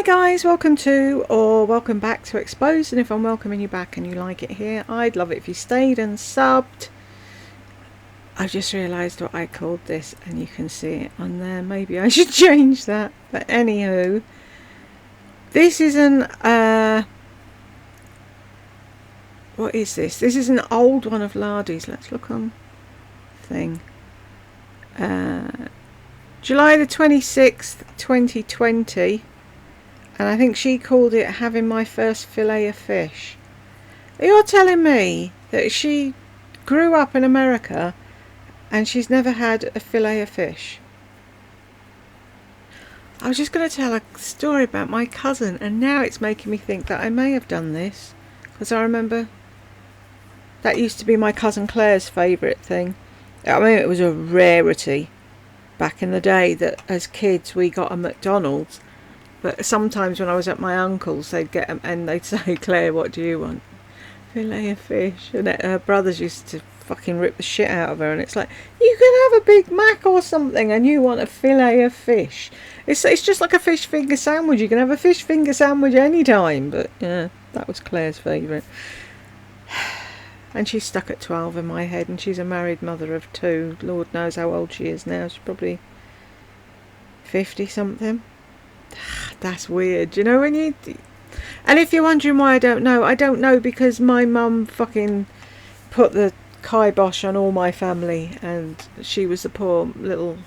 guys, welcome to or welcome back to Exposed, and if I'm welcoming you back and you like it here, I'd love it if you stayed and subbed. I just realised what I called this and you can see it on there. Maybe I should change that, but anywho, this is what is this? This is an old one of Lardy's. Let's look on thing. July the 26th 2020, and I think she called it having my first fillet of fish. You're telling me that she grew up in America and she's never had a fillet of fish? I was just going to tell a story about my cousin, and now it's making me think that I may have done this, because I remember that used to be my cousin Claire's favourite thing. I mean, it was a rarity back in the day that as kids we got a McDonald's, but sometimes when I was at my uncle's they'd get them and they'd say, "Claire, what do you want?" "Fillet of fish." And her brothers used to fucking rip the shit out of her, and it's like, you can have a Big Mac or something and you want a fillet of fish. It's just like a fish finger sandwich. You can have a fish finger sandwich anytime, but yeah, that was Claire's favourite. And she's stuck at 12 in my head, and she's a married mother of 2. Lord knows how old she is now. She's probably 50 something. That's weird, you know, when you... And if you're wondering why I don't know because my mum fucking put the kibosh on all my family, and she was the poor little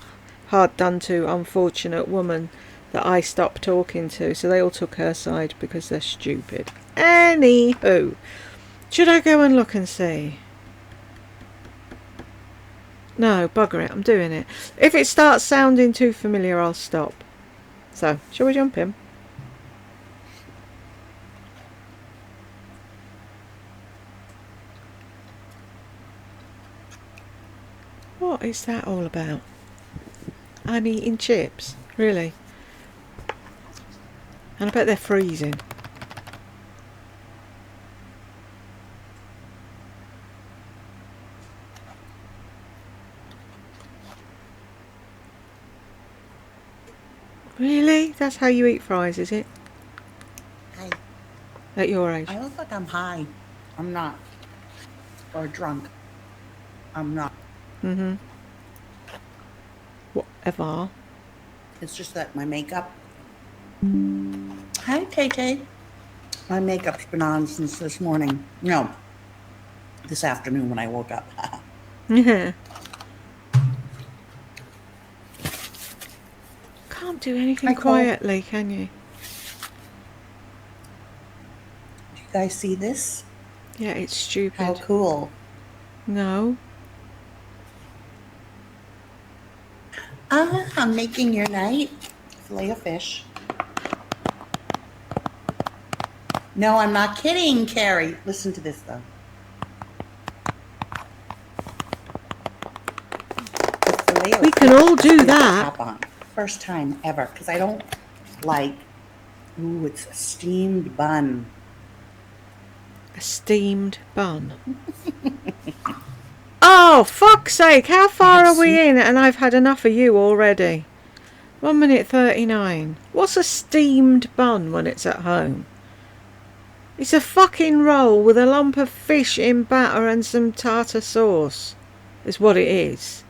hard done to unfortunate woman that I stopped talking to, so they all took her side because they're stupid. Anywho, should I go and look and see? No, bugger it, I'm doing it. If it starts sounding too familiar, I'll stop. So, shall we jump in? What is that all about? I'm eating chips, really? And I bet they're freezing. Really? That's how you eat fries, is it? Hi. At your age? I look like I'm high. I'm not. Or drunk. I'm not. Mm-hmm. Whatever. It's just that my makeup... Hi, Tay. My makeup's been on since this morning. No. This afternoon when I woke up. Yeah. Can't do anything quietly, can you? Do you guys see this? Yeah, it's stupid. How cool. No. I'm making your night. Fillet of fish. No, I'm not kidding, Carrie. Listen to this, though. We can all do that. First time ever, because I don't like... Ooh, it's a steamed bun. A steamed bun. Oh, fuck's sake, how far are we in? And I've had enough of you already. 1 minute 39. What's a steamed bun when it's at home? It's a fucking roll with a lump of fish in batter and some tartar sauce. Is what it is.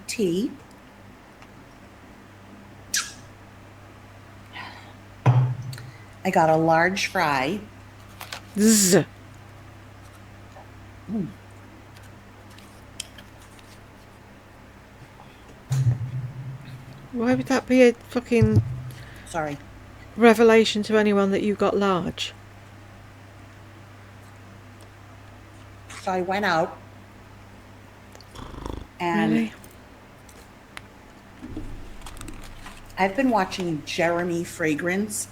Tea. I got a large fry. Zzz. Why would that be a fucking revelation to anyone that you got large? So I went out and really? I've been watching Jeremy Fragrance.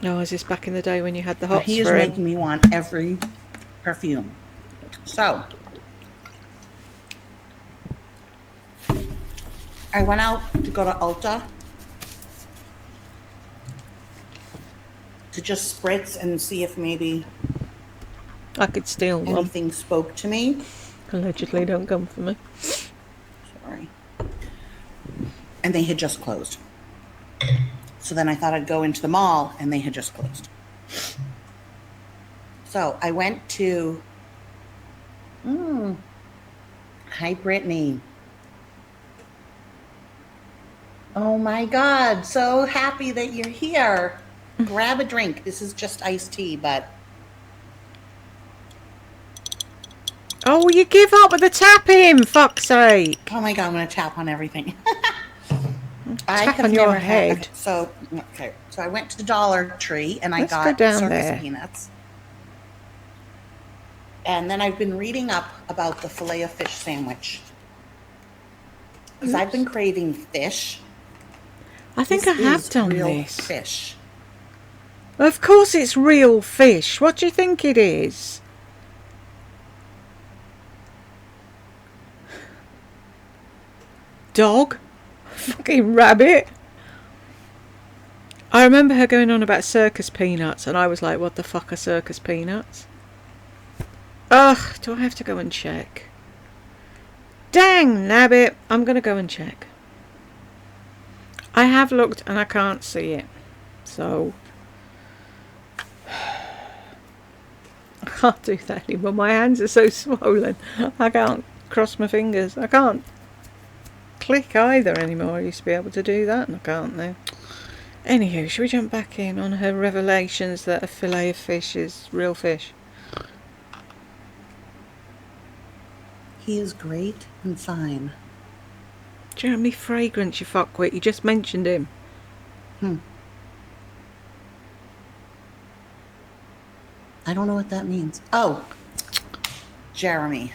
No, is this back in the day when you had the hots? He is making me want every perfume. So I went out to go to Ulta to just spritz and see if maybe I could steal one. Anything spoke to me. Allegedly, don't come for me. Sorry. And they had just closed. So then I thought I'd go into the mall, and they had just closed. So I went to, hi, Brittany. Oh my God, so happy that you're here. Grab a drink. This is just iced tea, but. Oh, you give up with the tapping, fuck's sake. Oh my God, I'm going to tap on everything. Tap on your head. So I went to the Dollar Tree and I got circus peanuts. And then I've been reading up about the Filet O Fish sandwich. Because I've been craving fish. I think I have done this. Fish. Of course it's real fish. What do you think it is? Dog? Fucking rabbit? I remember her going on about circus peanuts and I was like, what the fuck are circus peanuts? Ugh, do I have to go and check? Dang nabbit, I'm going to go and check. I have looked and I can't see it. So I can't do that anymore. My hands are so swollen. I can't cross my fingers. I can't click either anymore. I used to be able to do that and I can't now. Anywho, should we jump back in on her revelations that a fillet of fish is real fish? He is great and fine. Jeremy Fragrance, you fuckwit. You just mentioned him. I don't know what that means. Oh, Jeremy.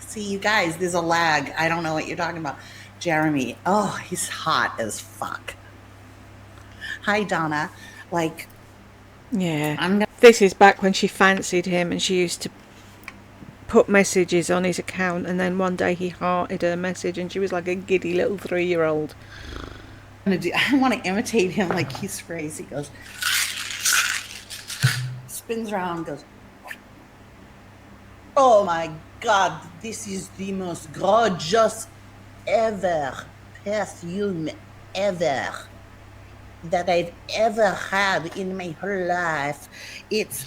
See, you guys, there's a lag. I don't know what you're talking about. Jeremy. Oh, he's hot as fuck. Hi, Donna. Like, yeah. This is back when she fancied him and she used to put messages on his account and then one day he hearted her message and she was like a giddy little 3-year-old. I want to imitate him like he sprays. He goes, spins around, goes, oh my God, this is the most gorgeous perfume ever that I've ever had in my whole life. It's...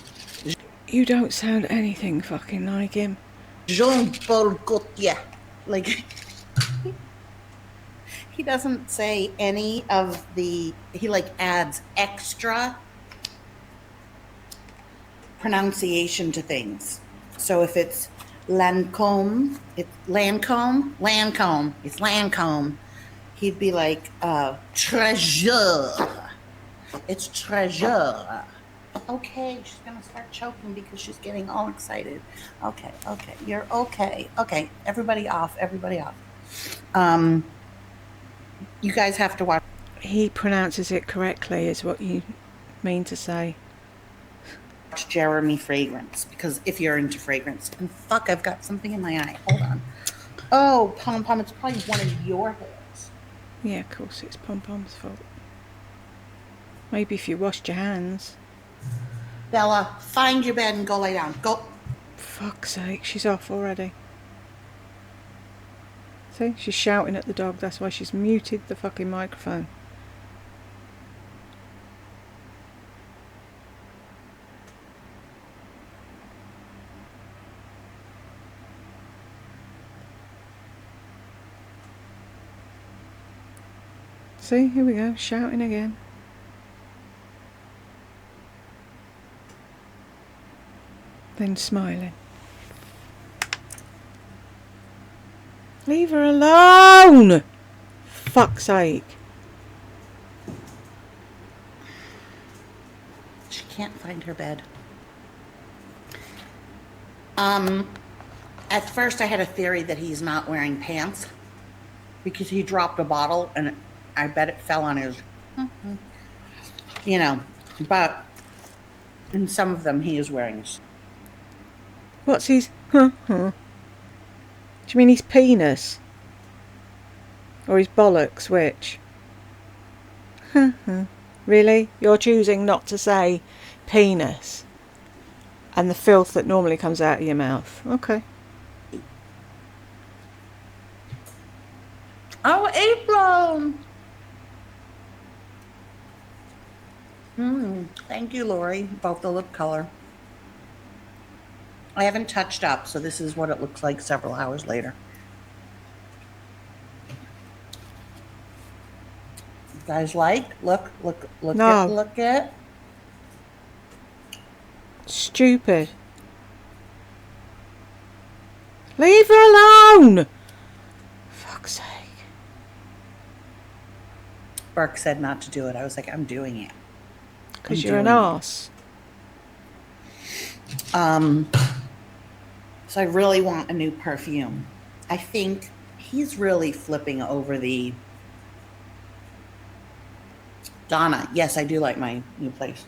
You don't sound anything fucking like him. Jean-Paul Gaultier. Like, he doesn't say any of the... He, like, adds extra pronunciation to things. So if it's Lancôme, it's Lancôme. It's Lancôme. He'd be like, treasure. It's treasure. Okay, she's gonna start choking because she's getting all excited. Okay, you're okay. Okay, everybody off. You guys have to watch. He pronounces it correctly, is what you mean to say. Watch Jeremy Fragrance, because if you're into fragrance, and fuck, I've got something in my eye. Hold on. Oh, Pom Pom, it's probably one of your hairs. Yeah, of course, it's Pom Pom's fault. Maybe if you washed your hands. Bella, find your bed and go lay down. Go. Fuck's sake, she's off already. See, she's shouting at the dog. That's why she's muted the fucking microphone. See, here we go, shouting again. Then smiling. Leave her alone! Fuck's sake. She can't find her bed. At first I had a theory that he's not wearing pants because he dropped a bottle and I bet it fell on his, but in some of them he is wearing. What's his, Do you mean his penis? Or his bollocks, which? Really? You're choosing not to say penis and the filth that normally comes out of your mouth. Okay. Oh, April! Thank you, Lori, about the lip color. I haven't touched up, so this is what it looks like several hours later. You guys like? Look No. look at. Stupid. Leave her alone! Fuck's sake. Burke said not to do it. I was like, I'm doing it. Because you're an arse. So I really want a new perfume. I think he's really flipping over the Donna. Yes, I do like my new place.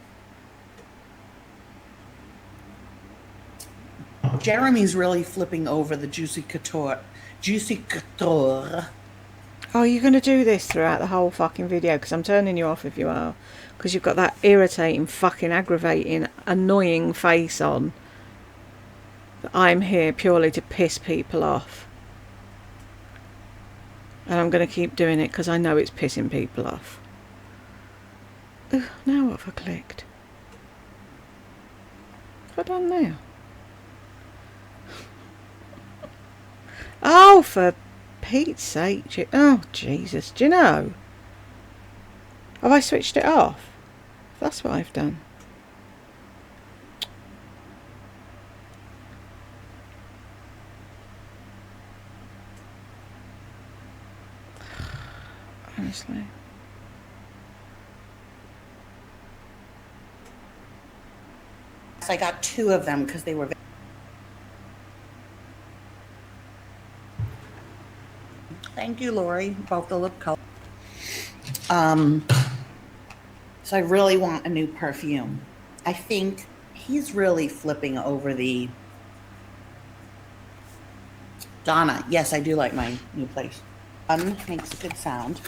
Jeremy's really flipping over the Juicy Couture. Juicy Couture. Oh, you're going to do this throughout the whole fucking video? Because I'm turning you off if you are. Because you've got that irritating, fucking aggravating, annoying face on. That I'm here purely to piss people off. And I'm going to keep doing it because I know it's pissing people off. Ugh, now what have I clicked? What have I done now? Oh, for Pete's sake. Oh, Jesus. Do you know? Have I switched it off? That's what I've done. Honestly. I got 2 of them because they were. Thank you, Lori, about the lip color. So I really want a new perfume. I think he's really flipping over the Donna. Yes, I do like my new place. Makes a good sound.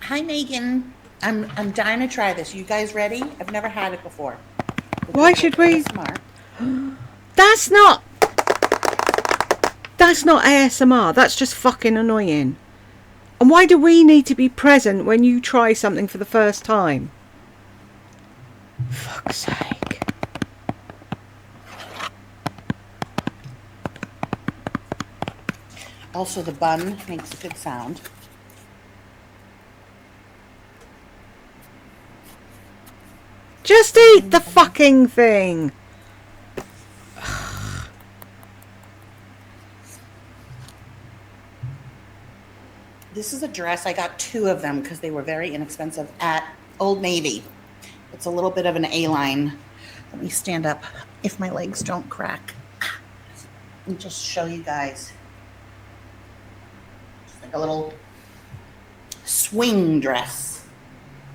Hi, Megan. I'm dying to try this. You guys ready? I've never had it before. Why should we? ASMR. That's not ASMR. That's just fucking annoying. And why do we need to be present when you try something for the first time? Fuck's sake. Also, the bun makes a good sound. Just eat the fucking thing. This is a dress. I got 2 of them because they were very inexpensive at Old Navy. It's a little bit of an A-line. Let me stand up if my legs don't crack. Let me just show you guys. It's like a little swing dress.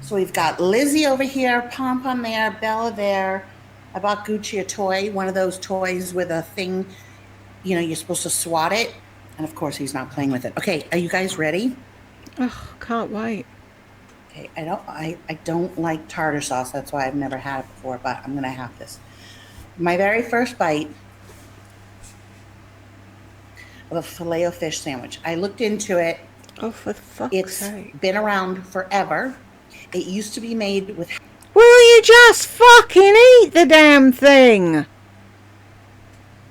So we've got Lizzie over here, Pom-Pom there, Bella there. I bought Gucci a toy, one of those toys with a thing, you know, you're supposed to swat it. And of course, he's not playing with it. Okay, are you guys ready? Oh, can't wait. Okay, I don't like tartar sauce. That's why I've never had it before, but I'm gonna have this. My very first bite of a Filet O Fish sandwich. I looked into it. Oh, for fuck's It's sake. been around forever. It used to be made with. Will you just fucking eat the damn thing?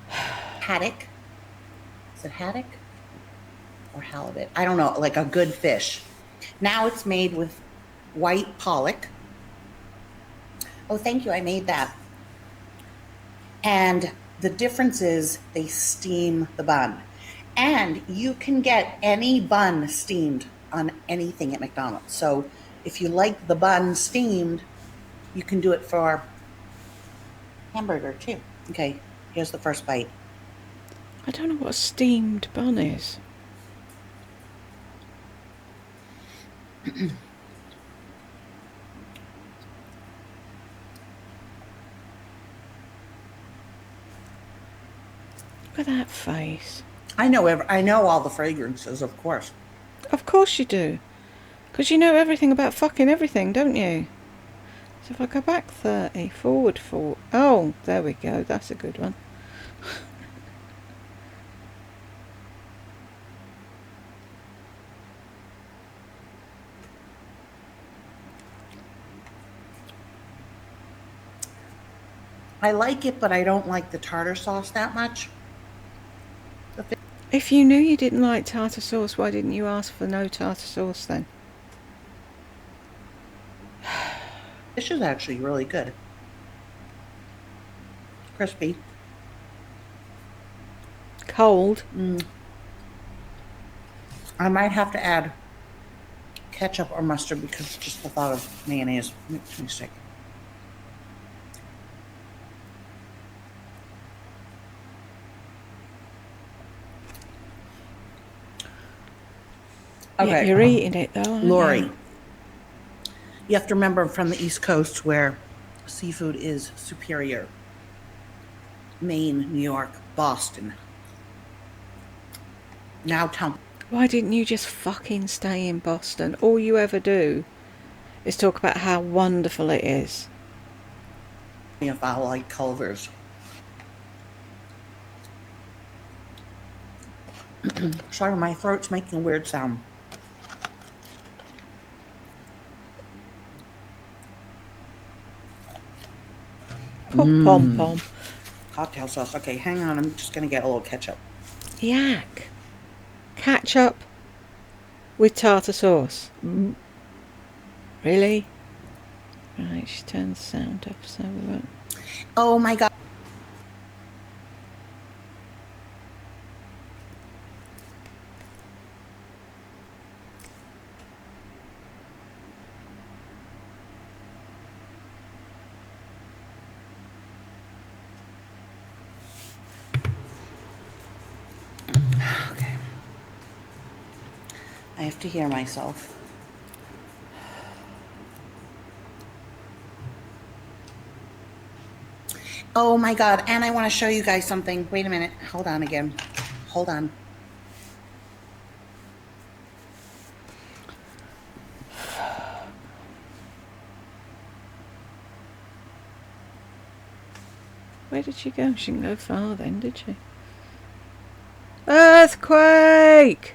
Haddock. Is it haddock or halibut? I don't know, like a good fish. Now it's made with white pollock. Oh, thank you, I made that. And the difference is they steam the bun. And you can get any bun steamed on anything at McDonald's. So if you like the bun steamed, you can do it for hamburger too. Okay, here's the first bite. I don't know what a steamed bun is. Look at that face. I know all the fragrances, of course. Of course you do. Because you know everything about fucking everything, don't you? So if I go back 30, forward 4. Oh, there we go. That's a good one. I like it, but I don't like the tartar sauce that much. If you knew you didn't like tartar sauce, why didn't you ask for no tartar sauce then? Fish is actually really good. Crispy. Cold. I might have to add ketchup or mustard because just the thought of mayonnaise makes me sick. Yeah, Okay, you're eating it though, aren't Lori, you? you have to remember I'm from the East Coast where seafood is superior. Maine, New York, Boston. Now tell me Why didn't you just fucking stay in Boston? All you ever do is talk about how wonderful it is. if I like Culver's. Sorry, my throat's making a weird sound. Pom pom pom. Cocktail sauce. Okay, hang on. I'm just going to get a little ketchup. Yak. Ketchup with tartar sauce. Really? Right, she turned the sound off so we won't. Oh my God. Okay. I have to hear myself. Oh my God. And I want to show you guys something. Wait a minute. Hold on again. Hold on. Where did she go? She didn't go far then, did she? Earthquake!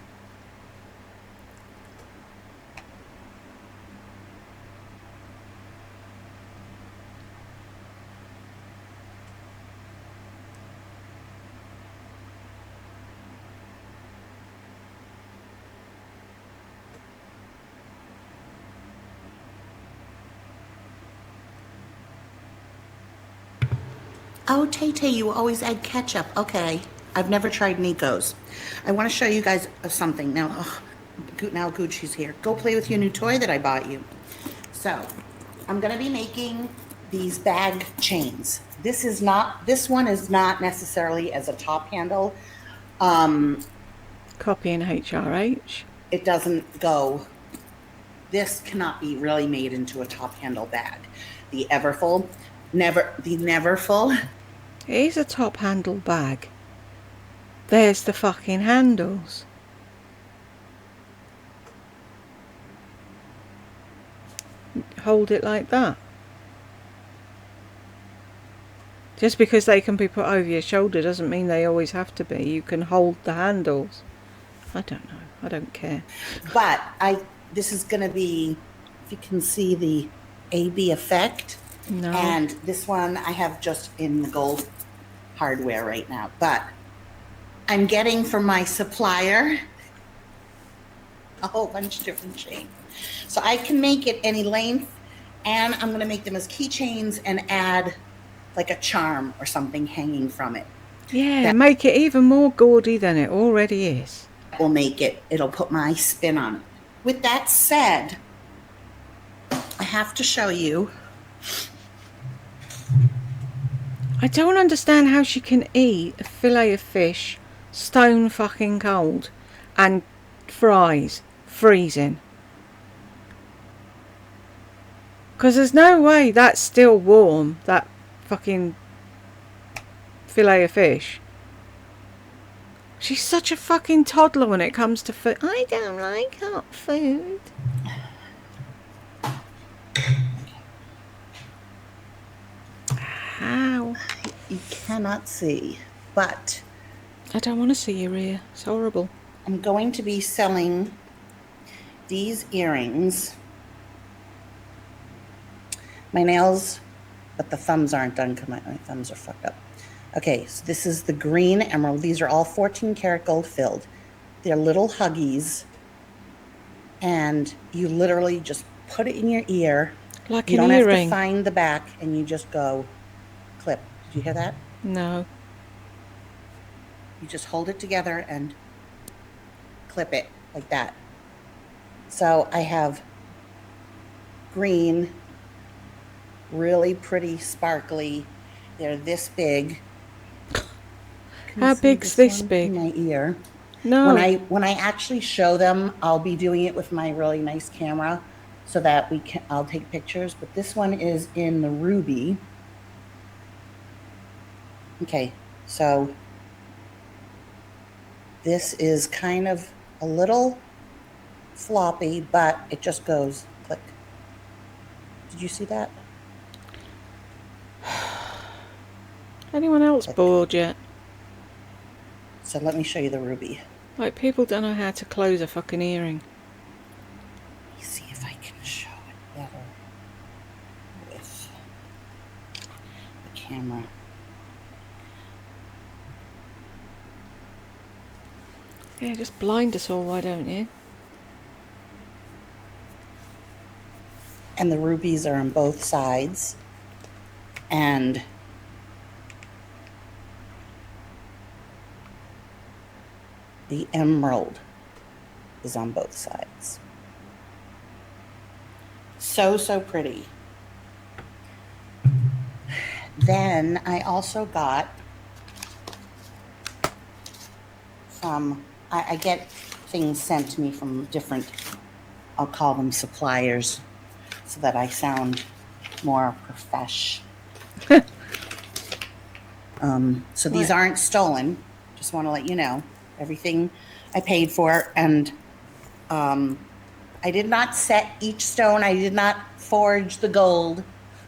Oh, Tay, you always add ketchup. Okay. I've never tried Nico's. I want to show you guys something. Now, now Gucci's here. Go play with your new toy that I bought you. So, I'm going to be making these bag chains. This one is not necessarily as a top handle. Copying HRH. It doesn't go. This cannot be really made into a top handle bag. The Neverfull. It is a top handle bag. There's the fucking handles. Hold it like that. Just because they can be put over your shoulder doesn't mean they always have to be. You can hold the handles. I don't know. I don't care. But this is going to be, if you can see the AB effect. No. And this one I have just in the gold hardware right now. But I'm getting from my supplier a whole bunch of different chains. So I can make it any length, and I'm going to make them as keychains and add like a charm or something hanging from it. Yeah, make it even more gaudy than it already is. Will make it'll put my spin on it. With that said, I have to show you. I don't understand how she can eat a fillet of fish stone fucking cold and fries freezing. Because there's no way that's still warm, that fucking fillet of fish. She's such a fucking toddler when it comes to food. I don't like hot food. How? You cannot see, but I don't want to see your ear. It's horrible. I'm going to be selling these earrings. My nails but the thumbs aren't done because my thumbs are fucked up. Okay, so this is the green emerald. These are all 14 karat gold filled. They're little huggies, and you literally just put it in your ear. Like you an don't earring. have to find the back, and you just go clip. Did you hear that? No. You just hold it together and clip it like that. So I have green, really pretty, sparkly. They're this big. How big's this big? In my ear. No. When I actually show them, I'll be doing it with my really nice camera so that I'll take pictures. But this one is in the ruby. Okay, so this is kind of a little floppy, but it just goes click. Did you see that? Anyone else bored yet? So let me show you the ruby. Like, people don't know how to close a fucking earring. Let me see if I can show it better with the camera. Yeah, just blind us all, why don't you? And the rubies are on both sides. And the emerald is on both sides. So, so pretty. Then I also got from, I get things sent to me from different, I'll call them suppliers, so that I sound more profesh. So these aren't stolen. Just want to let you know. Everything I paid for, and I did not set each stone. I did not forge the gold.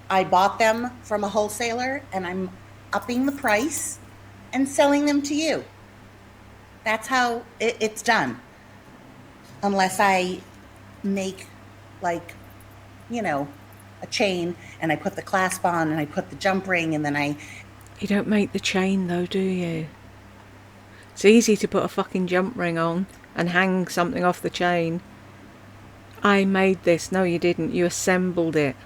I bought them from a wholesaler, and I'm upping the price and selling them to you. That's how it's done. Unless I make, like, you know, a chain, and I put the clasp on, and I put the jump ring, and then You don't make the chain though, do you? It's easy to put a fucking jump ring on and hang something off the chain. I made this. No, you didn't. You assembled it.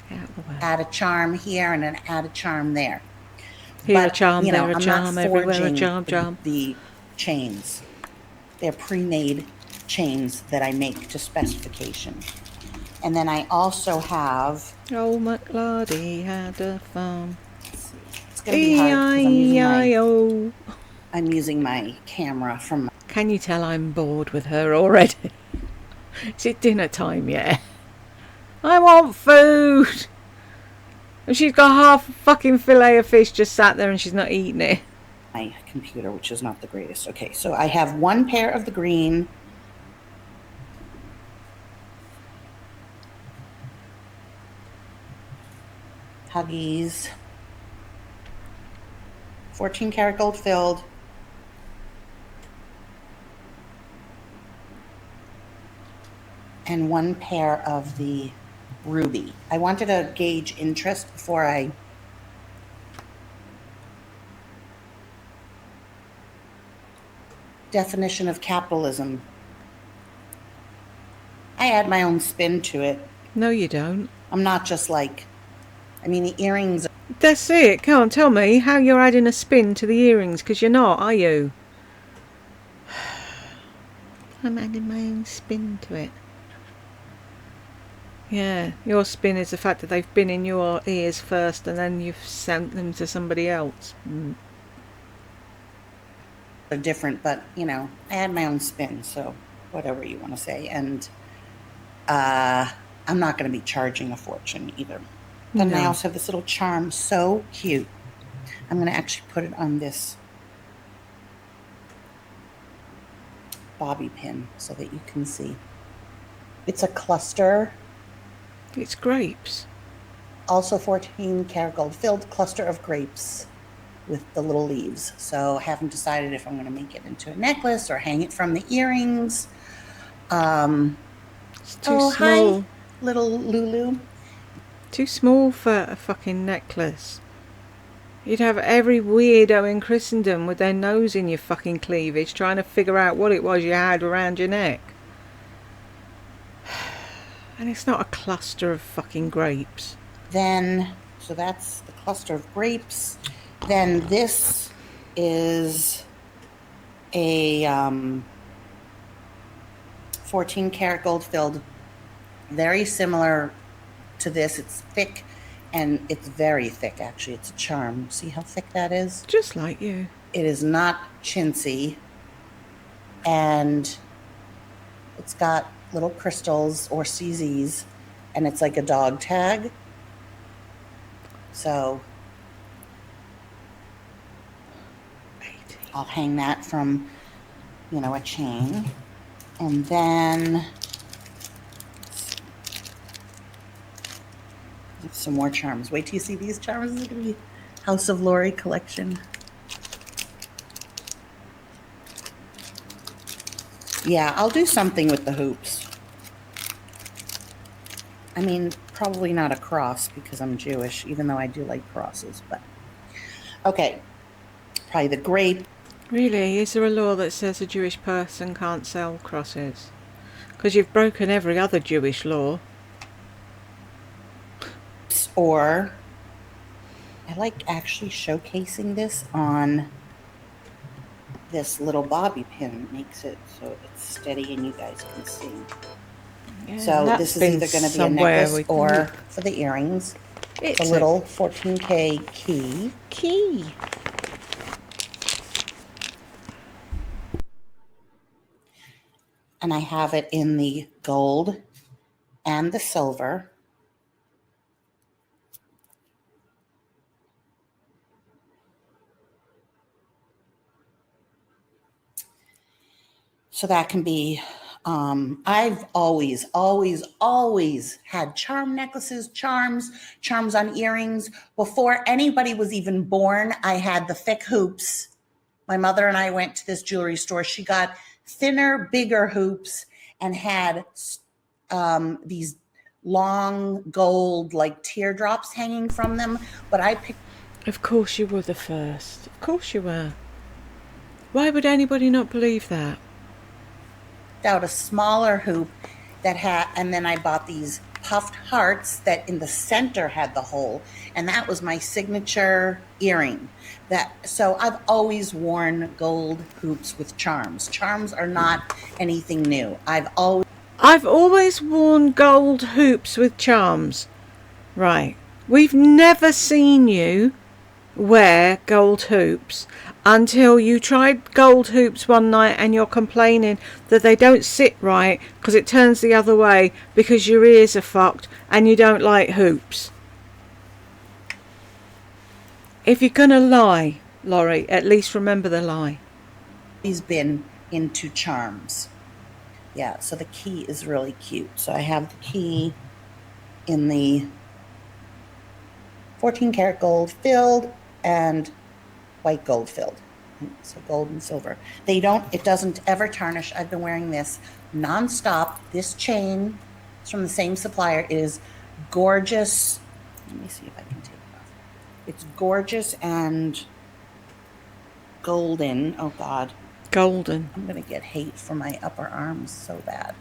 Get out of the way. add a charm here and then add a charm there. Here a charm, there a I'm charm, not everywhere a forging charm. the chains. They're pre-made chains that I make to specification. And then I also have... Oh, McLardy had a farm. It's going to be hard because I'm using my camera from... Can you tell I'm bored with her already? Is it dinner time yet? I want food! And she's got half a fucking fillet of fish just sat there and she's not eating it. My computer, which is not the greatest. Okay, so I have one pair of the green. Huggies. 14 karat gold filled. And one pair of the ruby. I wanted to gauge interest before I definition of capitalism. I add my own spin to it. No, you don't. I'm not just like, I mean, the earrings. That's it. Can't tell me how you're adding a spin to the earrings, because you're not, are you? I'm adding my own spin to it. Yeah, your spin is the fact that they've been in your ears first and then you've sent them to somebody else. They're different, but, you know, I add my own spin, so whatever you want to say. And I'm not going to be charging a fortune either. Then I also have this little charm, so cute. I'm going to actually put it on this bobby pin so that you can see. It's a cluster. It's grapes. Also 14 karat gold filled cluster of grapes with the little leaves. So I haven't decided if I'm going to make it into a necklace or hang it from the earrings. It's too small. Hi, little Lulu. Too small for a fucking necklace. You'd have every weirdo in Christendom with their nose in your fucking cleavage trying to figure out what it was you had around your neck. And it's not a cluster of fucking grapes. Then, so that's the cluster of grapes. Then this is a 14 karat gold filled, very similar to this. It's thick, and it's very thick actually. It's a charm. See how thick that is? Just like you. It is not chintzy, and it's got little crystals or CZs, and it's like a dog tag. So I'll hang that from, a chain. And then some more charms. Wait till you see these charms. This is going to be House of Lori collection. Yeah, I'll do something with the hoops. I mean, probably not a cross because I'm Jewish, even though I do like crosses. But okay, probably the grape. Really, is there a law that says a Jewish person can't sell crosses? Because you've broken every other Jewish law. Or I like actually showcasing this on this little bobby pin. It makes it so it's steady and you guys can see. Yeah, so this is either going to be a necklace or for the earrings. It's a little 14K key. And I have it in the gold and the silver. So that can be, I've always had charm necklaces, charms on earrings. Before anybody was even born, I had the thick hoops. My mother and I went to this jewelry store. She got thinner, bigger hoops and had these long gold like teardrops hanging from them. But I picked. Of course you were the first. Of course you were. Why would anybody not believe that? Out a smaller hoop that had, and then I bought these puffed hearts that in the center had the hole, and that was my signature earring. So I've always worn gold hoops with charms. Charms are not anything new. I've always worn gold hoops with charms. Right. We've never seen you wear gold hoops until you tried gold hoops one night and you're complaining that they don't sit right because it turns the other way because your ears are fucked and you don't like hoops. If you're gonna lie, Laurie, at least remember the lie. He's been into charms. Yeah, so the key is really cute. So I have the key in the 14 karat gold filled and white gold filled. So gold and silver. It doesn't ever tarnish. I've been wearing this nonstop. This chain is from the same supplier. It is gorgeous. Let me see if I can take it off. It's gorgeous and golden. Oh God. Golden. I'm going to get hate for my upper arms so bad.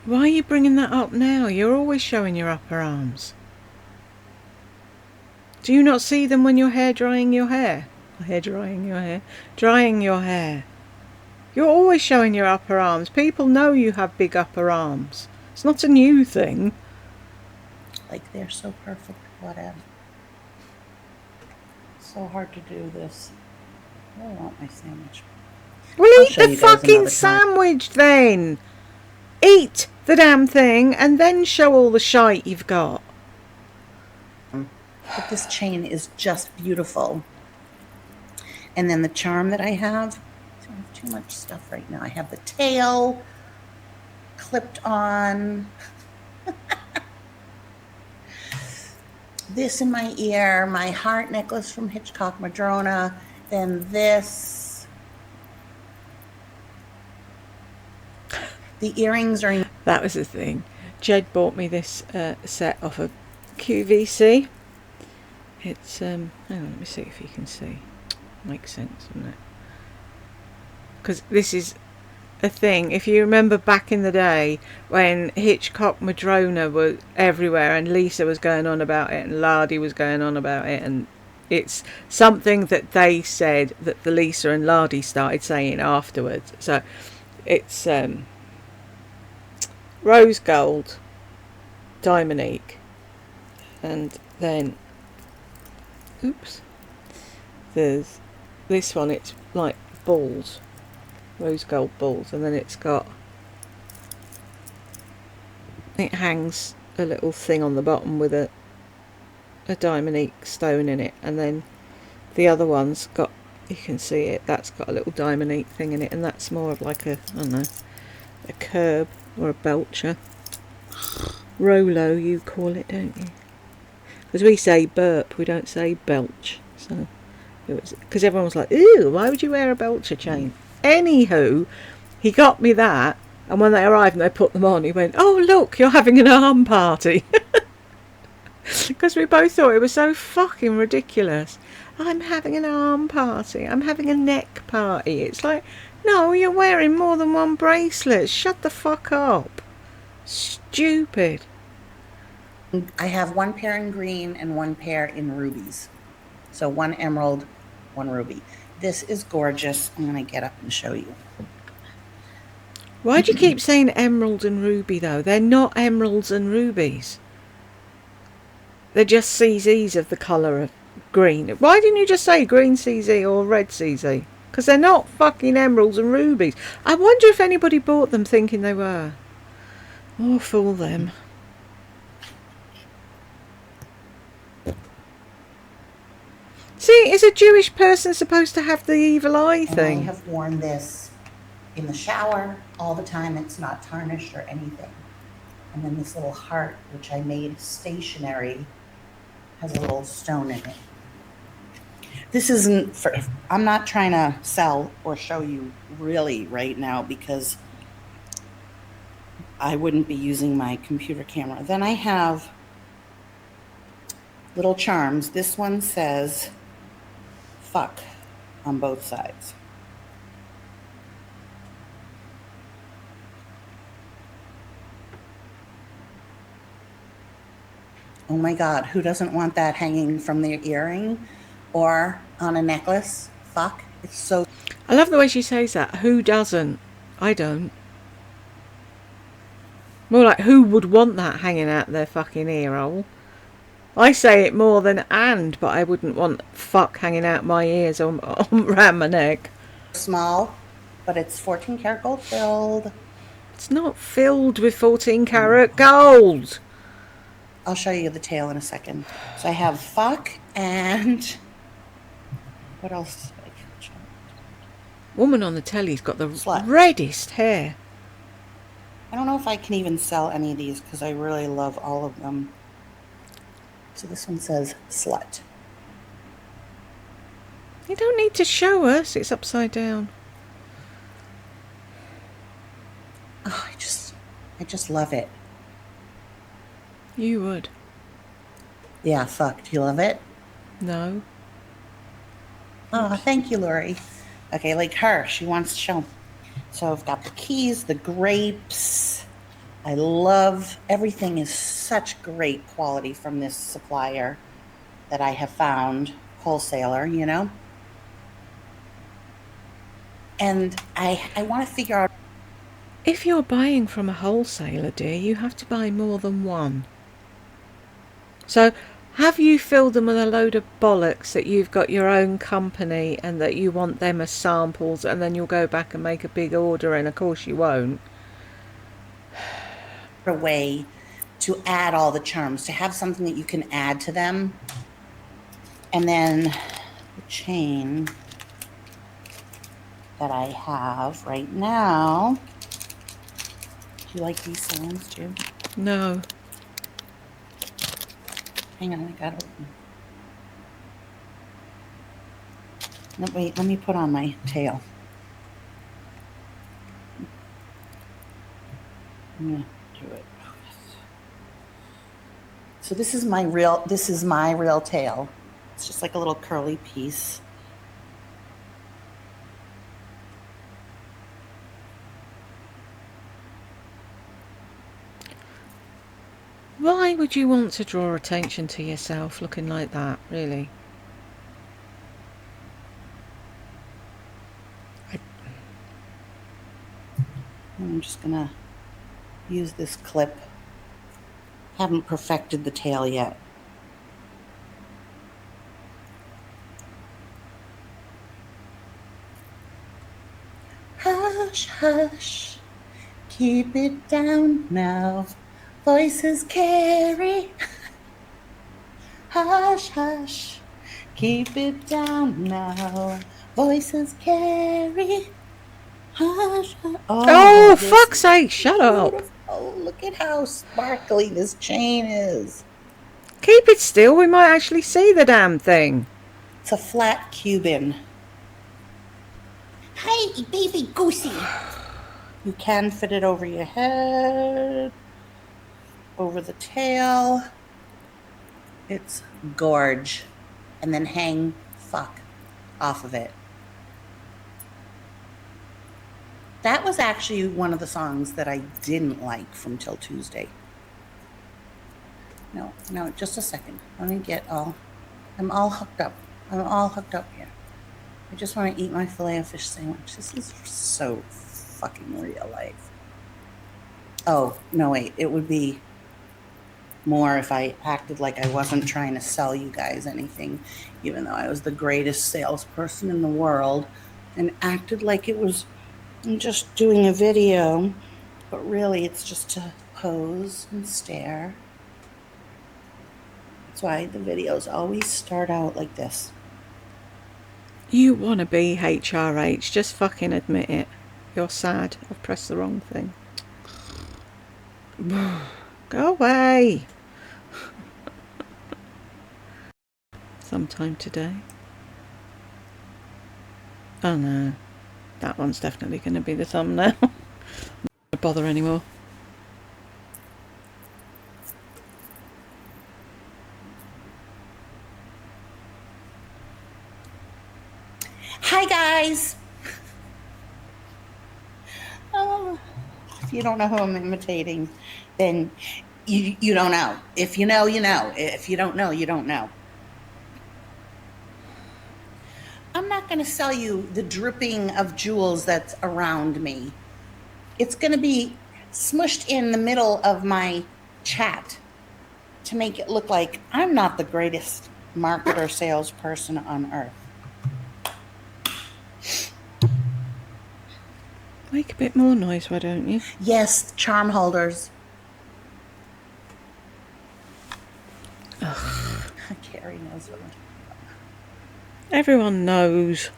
Why are you bringing that up now? You're always showing your upper arms. Do you not see them when you're drying your hair? Drying your hair. You're always showing your upper arms. People know you have big upper arms. It's not a new thing. Like they're so perfect. Whatever. So hard to do this. I really want my sandwich. Well, eat the fucking sandwich then. Eat the damn thing and then show all the shite you've got. But this chain is just beautiful. And then the charm that I have too much stuff right now. I have the tail clipped on. This in my ear, my heart necklace from Hitchcock Madrona, then this. The earrings are... That was the thing. Jed bought me this set off of QVC. It's hang on, let me see if you can see. Makes sense, doesn't it? Because this is a thing. If you remember back in the day when Hitchcock Madrona was everywhere and Lisa was going on about it and Lardy was going on about it, and it's something that they said that the Lisa and Lardy started saying afterwards. So it's rose gold, Diamonique, and then there's this one. It's like balls, rose gold balls, and then it hangs a little thing on the bottom with a Diamonique stone in it, and then the other one's got, you can see it, that's got a little Diamonique thing in it, and that's more of like a, I don't know, a curb or a belcher. Rolo you call it, don't you? Because we say burp, we don't say belch. So it was because everyone was like, ew, why would you wear a belcher chain? Anywho, he got me that, and when they arrived and they put them on, he went, oh look, you're having an arm party. Because we both thought it was so fucking ridiculous. I'm having an arm party, I'm having a neck party. It's like, no, you're wearing more than one bracelet. Shut the fuck up. Stupid. I have one pair in green and one pair in rubies. So one emerald, one ruby. This is gorgeous. I'm going to get up and show you. Why do you keep saying emerald and ruby though? They're not emeralds and rubies. They're just CZs of the colour of green. Why didn't you just say green CZ or red CZ? Because they're not fucking emeralds and rubies. I wonder if anybody bought them thinking they were. Oh, fool them. See, is a Jewish person supposed to have the evil eye thing? I have worn this in the shower all the time. It's not tarnished or anything. And then this little heart, which I made stationary, has a little stone in it. This isn't for, I'm not trying to sell or show you really right now because I wouldn't be using my computer camera. Then I have little charms. This one says fuck on both sides. Oh my God, who doesn't want that hanging from their earring or on a necklace? Fuck, it's so... I love the way she says that. Who doesn't? I don't. More like, who would want that hanging out their fucking ear hole? I say it more than and, but I wouldn't want fuck hanging out my ears or around my neck. Small, but it's 14 karat gold filled. It's not filled with 14 karat gold. I'll show you the tail in a second. So I have fuck and what else? Woman on the telly's got the Slut. reddest hair. I don't know if I can even sell any of these because I really love all of them. So this one says slut. You don't need to show us. It's upside down. Oh, I just love it. You would. Yeah, fuck. Do you love it? No. Oh, thank you, Lori. Okay, like her. She wants to show. So I've got the keys, the grapes. I love, everything is such great quality from this supplier that I have found, wholesaler, you know? And I want to figure out. If you're buying from a wholesaler, dear, you have to buy more than one. So, have you filled them with a load of bollocks that you've got your own company and that you want them as samples and then you'll go back and make a big order, and of course you won't? A way to add all the charms, to have something that you can add to them. And then the chain that I have right now. Do you like these sounds too? No. Hang on, I got it open. No, wait, let me put on my tail. I'm gonna do it. So this is my real tail. It's just like a little curly piece. Why would you want to draw attention to yourself looking like that, really? I'm just gonna use this clip. Haven't perfected the tail yet. Hush, hush, keep it down now. Voices carry. Hush, hush, keep it down now. Voices carry. Hush, hush. Oh, fuck's sake, shut up. Oh, look at how sparkly this chain is. Keep it still, we might actually see the damn thing. It's a flat Cuban. Hi, baby goosey. You can fit it over your head, over the tail. It's gorge. And then hang fuck off of it. That was actually one of the songs that I didn't like from Till Tuesday. No, just a second. Let me get I'm all hooked up. I'm all hooked up here. I just want to eat my filet of fish sandwich. This is so fucking real life. Oh, no, wait. It would be more if I acted like I wasn't trying to sell you guys anything, even though I was the greatest salesperson in the world, and acted like it was just doing a video, but really it's just to pose and stare. That's why the videos always start out like this. You want to be HRH, just fucking admit it. You're sad. I've pressed the wrong thing. Go away. Sometime today. Oh no. That one's definitely going to be the thumbnail. I'm not bother anymore. Hi guys. Oh, if you don't know who I'm imitating, then you don't know. If you know, you know. If you don't know, you don't know. I'm not going to sell you the dripping of jewels that's around me. It's going to be smushed in the middle of my chat to make it look like I'm not the greatest marketer salesperson on earth. Make a bit more noise, why don't you? Yes, charm holders. Ugh. Carrie knows what I'm talking about. Everyone knows.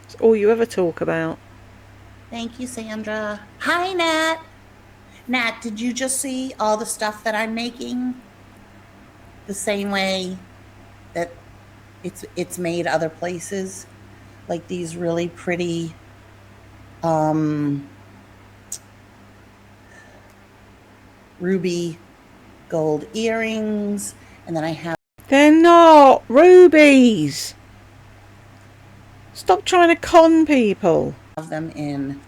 It's all you ever talk about. Thank you, Sandra. Hi, Nat. Nat, did you just see all the stuff that I'm making? The same way that it's made other places? Like these really pretty ruby gold earrings, and then I have... They're not rubies. Stop trying to con people. them in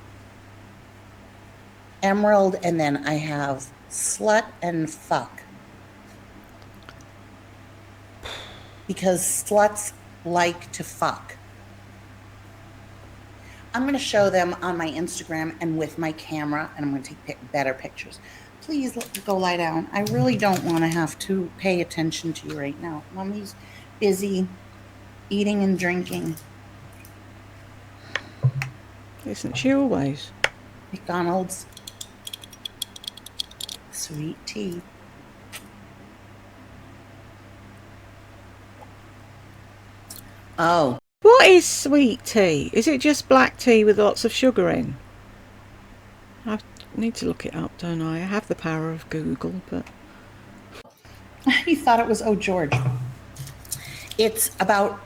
emerald, and then I have slut and fuck, because sluts like to fuck. I'm going to show them on my Instagram and with my camera, and I'm going to take better pictures. Please go lie down. I really don't want to have to pay attention to you right now. Mommy's busy eating and drinking. Isn't she always? McDonald's. Sweet tea. Oh. What is sweet tea? Is it just black tea with lots of sugar in? I need to look it up, don't I? I have the power of Google, but... You thought it was Oh George. It's about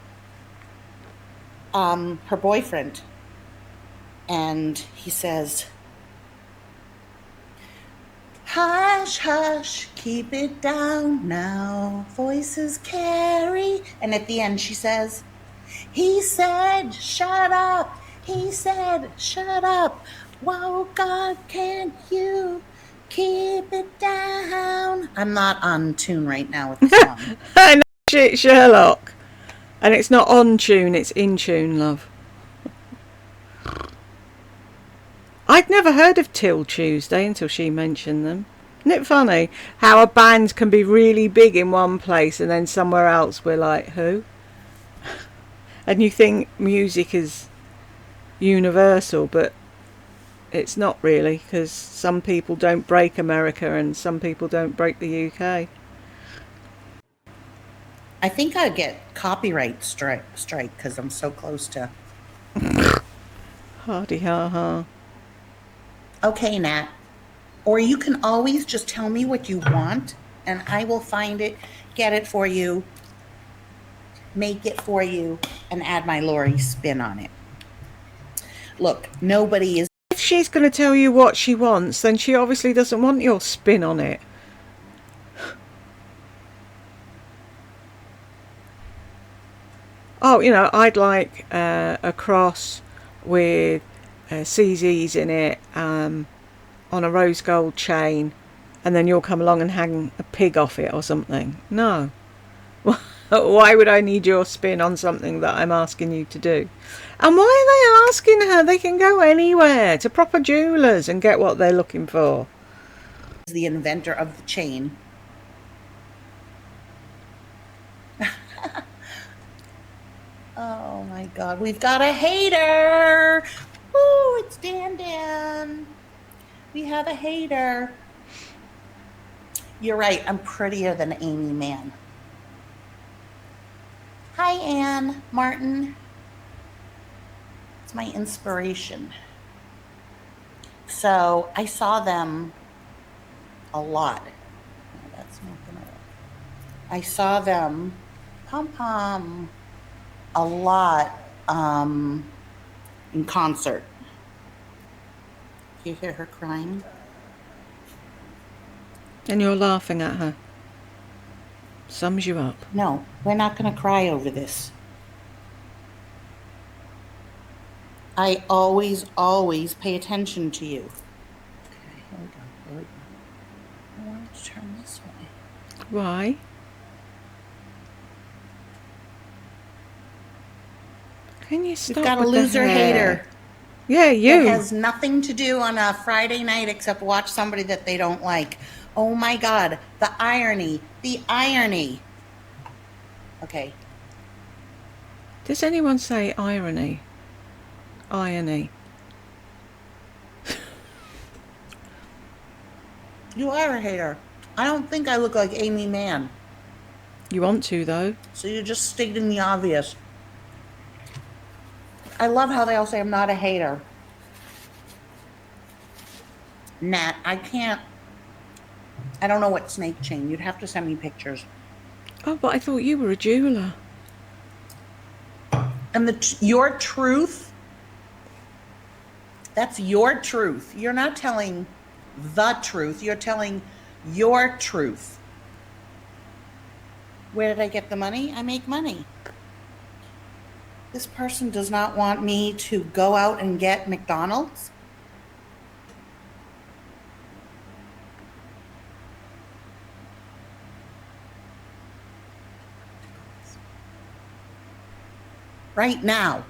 her boyfriend. And he says, Hush, hush, keep it down now. Voices carry. And at the end, she says, he said, shut up. He said, shut up. Whoa, God, can't you keep it down? I'm not on tune right now with the song. I know shit, Sherlock. And it's not on tune, it's in tune, love. I'd never heard of Till Tuesday until she mentioned them. Isn't it funny how a band can be really big in one place and then somewhere else we're like, who? And you think music is universal, but it's not really, because some people don't break America and some people don't break the UK. I think I'd get copyright strike because I'm so close to. Hardy ha ha. Okay, Nat. Or you can always just tell me what you want and I will find it, get it for you, make it for you, and add my Lori spin on it. Look, nobody is. If she's going to tell you what she wants, then she obviously doesn't want your spin on it. Oh, I'd like a cross with CZs in it on a rose gold chain, and then you'll come along and hang a pig off it or something. No. Why would I need your spin on something that I'm asking you to do? And why are they asking her? They can go anywhere to proper jewellers and get what they're looking for. The inventor of the chain. Oh my God, we've got a hater. Ooh, it's Dan. We have a hater. You're right, I'm prettier than Amy Mann. Hi, Anne Martin. It's my inspiration. So I saw them a lot. No, that's not gonna work. I saw them, pom-pom, a lot in concert. You hear her crying? And you're laughing at her. Sums you up. No, we're not going to cry over this. I always pay attention to you. Okay, here we go. I want to turn this way. Why? Can you stop? You've got a loser hater. Yeah, you. It has nothing to do on a Friday night except watch somebody that they don't like. Oh my God, the irony. Okay. Does anyone say irony? Irony. You are a hater. I don't think I look like Amy Mann. You want to, though. So you're just stating the obvious. I love how they all say I'm not a hater. Nat, I don't know what snake chain. You'd have to send me pictures. Oh, but I thought you were a jeweler. And your truth, that's your truth. You're not telling the truth. You're telling your truth. Where did I get the money? I make money. This person does not want me to go out and get McDonald's. Right now.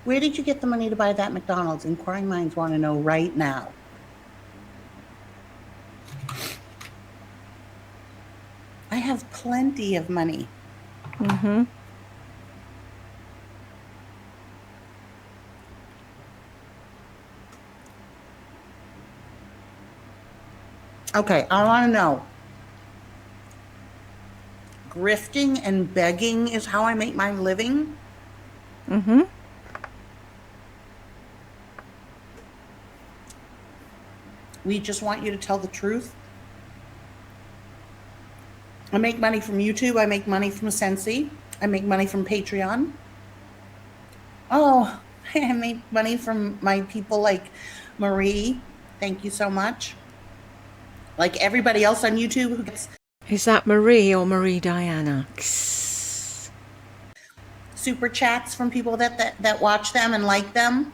Where did you get the money to buy that McDonald's? Inquiring minds want to know right now. I have plenty of money. Mm-hmm. Okay, I want to know. Grifting and begging is how I make my living? Mm-hmm. We just want you to tell the truth. I make money from YouTube. I make money from Sensi. I make money from Patreon. Oh, I make money from my people like Marie. Thank you so much. like everybody else on YouTube who gets Is that Marie or Marie Diana? super chats from people that watch them and like them.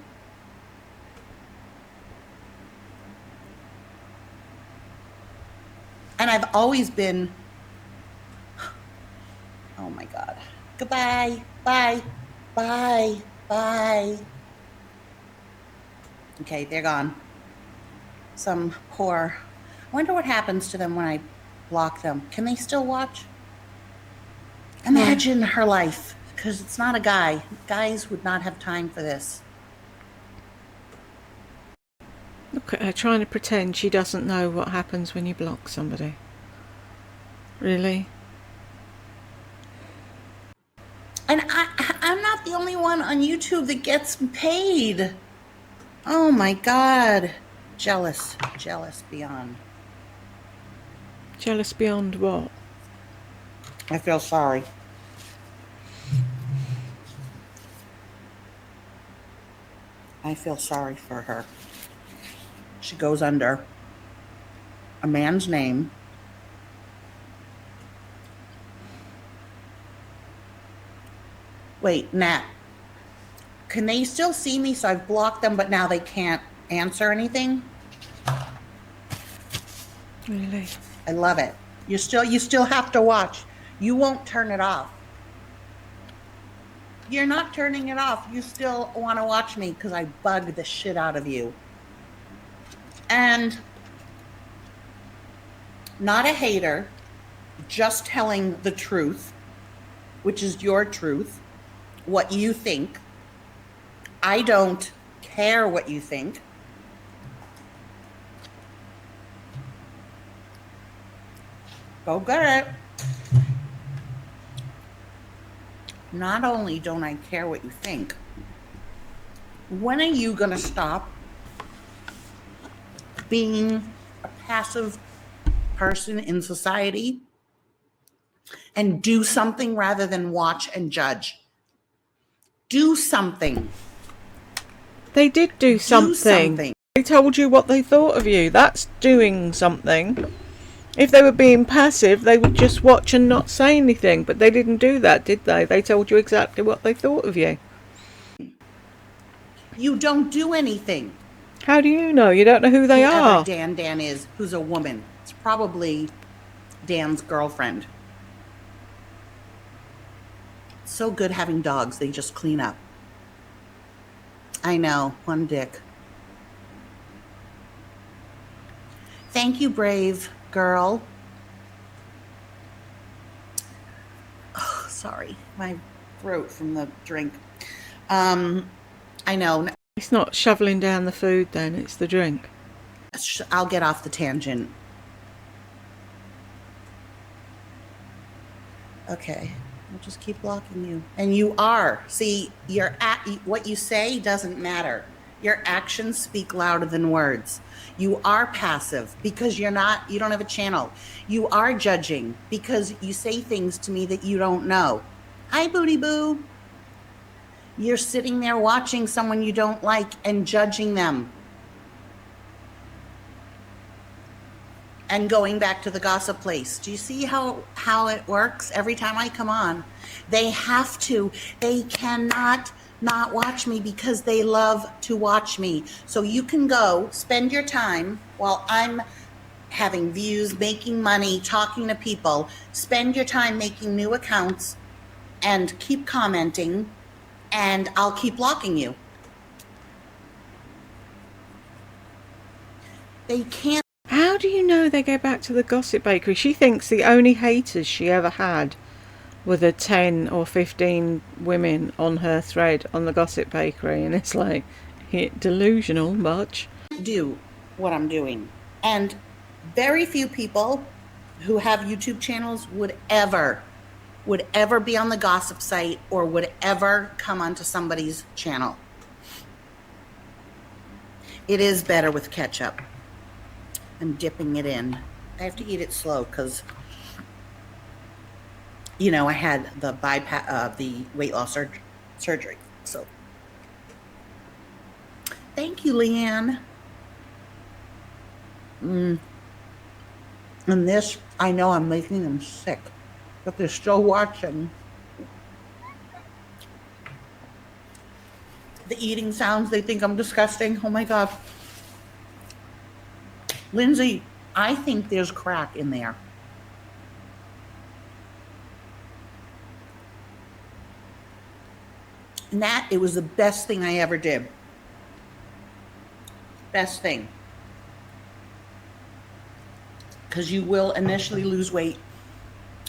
And I've always been, oh my God. Goodbye. Bye. Bye. Bye. Okay, they're gone. Some poor. I wonder what happens to them when I block them. Can they still watch? Imagine her life, because it's not a guy. Guys would not have time for this. Look at her trying to pretend she doesn't know what happens when you block somebody. Really? And I'm not the only one on YouTube that gets paid. Oh my God. Jealous beyond. Jealous beyond what? I feel sorry. I feel sorry for her. She goes under a man's name. Wait, Nat, can they still see me? So I've blocked them, but now they can't answer anything. Really? I love it. You still have to watch. You won't turn it off. You're not turning it off. You still want to watch me because I bug the shit out of you. And not a hater, just telling the truth, which is your truth, what you think. I don't care what you think. Go get it. Not only don't I care what you think, when are you going to stop being a passive person in society and do something rather than watch and judge? Do something. They did do something. They told you what they thought of you. That's doing something. If they were being passive, they would just watch and not say anything. But they didn't do that, did they? They told you exactly what they thought of you. You don't do anything. How do you know? You don't know who they are. Dan is, who's a woman. It's probably Dan's girlfriend. It's so good having dogs. They just clean up. I know, one dick. Thank you, brave girl. Oh, sorry, my throat from the drink. I know. It's not shoveling down the food then, it's the drink. I'll get off the tangent. Okay, I'll just keep blocking you. And you are. See, what you say doesn't matter. Your actions speak louder than words. You are passive because you don't have a channel. You are judging because you say things to me that you don't know. Hi, booty boo. You're sitting there watching someone you don't like and judging them. And going back to the gossip place. Do you see how it works? Every time I come on, they cannot not watch me because they love to watch me. So you can go spend your time while I'm having views, making money, talking to people. Spend your time making new accounts and keep commenting, and I'll keep blocking you. They can't. How do you know they go back to the gossip bakery? She thinks the only haters she ever had were the 10 or 15 women on her thread on the gossip bakery, and it's like, delusional much. Do what I'm doing. And very few people who have YouTube channels would ever be on the gossip site or would ever come onto somebody's channel. It is better with ketchup. I'm dipping it in. I have to eat it slow because, I had the the weight loss surgery. So, thank you, Leanne. And this, I know I'm making them sick, but they're still watching. The eating sounds, they think I'm disgusting. Oh my God. Lindsay, I think there's crack in there. And that, it was the best thing I ever did. Best thing. Because you will initially lose weight.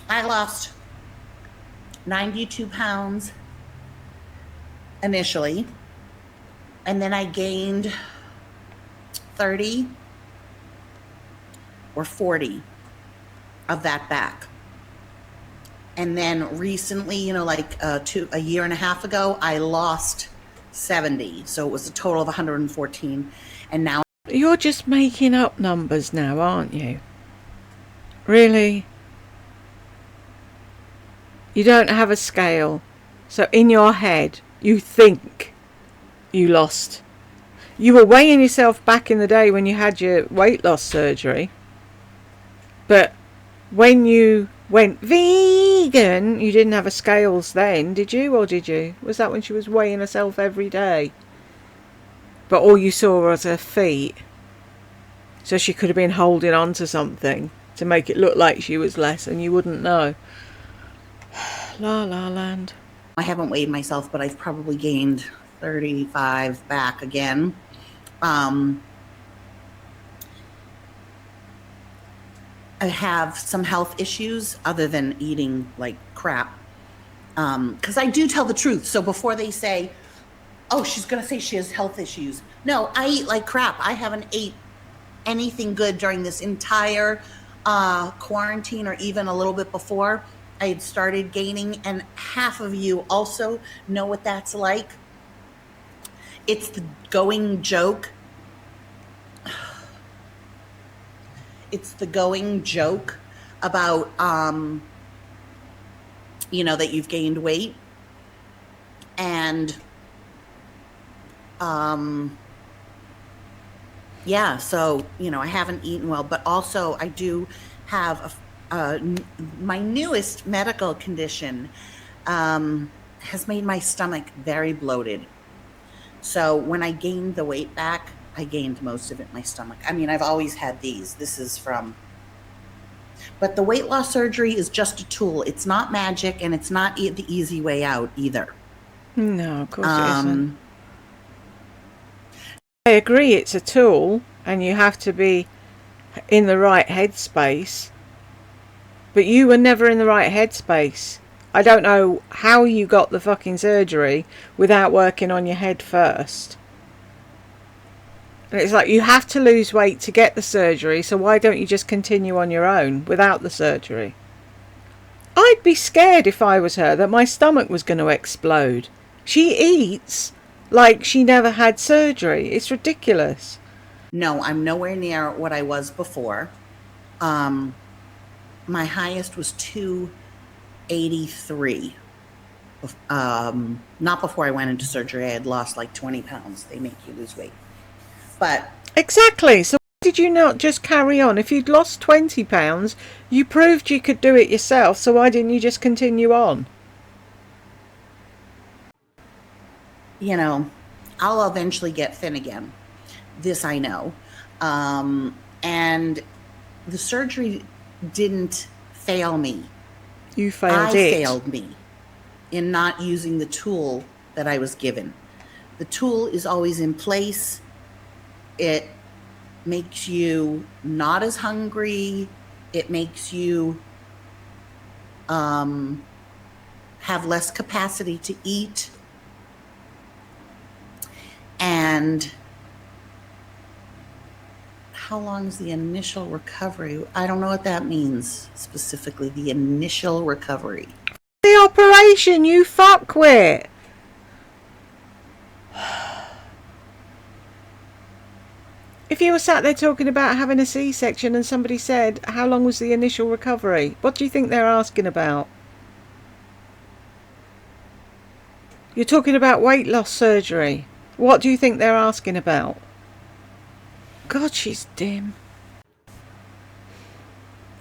I lost 92 pounds initially, and then I gained 30 or 40 of that back. And then recently, you know, like a year and a half ago, I lost 70. So it was a total of 114. And now You're just making up numbers now, aren't you? Really? You don't have a scale. So in your head, you think you lost. You were weighing yourself back in the day when you had your weight loss surgery. But when you went vegan, you didn't have a scales then, did you? Or did you? Was that when she was weighing herself every day? But all you saw was her feet. So she could have been holding on to something to make it look like she was less and you wouldn't know. La La Land. I haven't weighed myself, but I've probably gained 35 back again. I have some health issues other than eating like crap. Because I do tell the truth. So before they say, oh, she's going to say she has health issues. No, I eat like crap. I haven't ate anything good during this entire quarantine or even a little bit before. I had started gaining, and half of you also know what that's like. It's the going joke. It's the going joke about, you know, that you've gained weight. And, yeah, so, you know, I haven't eaten well, but also I do have my newest medical condition has made my stomach very bloated. So when I gained the weight back, I gained most of it in my stomach. I mean, I've always had these. This is from... But the weight loss surgery is just a tool. It's not magic, and it's not the easy way out either. No, of course it isn't. I agree it's a tool, and you have to be in the right headspace. But you were never in the right headspace. I don't know how you got the fucking surgery without working on your head first. And it's like, you have to lose weight to get the surgery, so why don't you just continue on your own without the surgery? I'd be scared if I was her that my stomach was going to explode. She eats like she never had surgery. It's ridiculous. No, I'm nowhere near what I was before. My highest was 283. Not before I went into surgery. I had lost like 20 pounds. They make you lose weight. But exactly. So why did you not just carry on? If you'd lost 20 pounds, you proved you could do it yourself. So why didn't you just continue on? You know, I'll eventually get thin again. This I know. And the surgery didn't fail me. You failed I it. failed me in not using the tool that I was given. The tool is always in place. It makes you not as hungry. It makes you have less capacity to eat. And how long is the initial recovery? I don't know what that means specifically, the initial recovery. The operation, you fuckwit. If you were sat there talking about having a C-section and somebody said, how long was the initial recovery? What do you think they're asking about? You're talking about weight loss surgery. What do you think they're asking about? God, she's dim.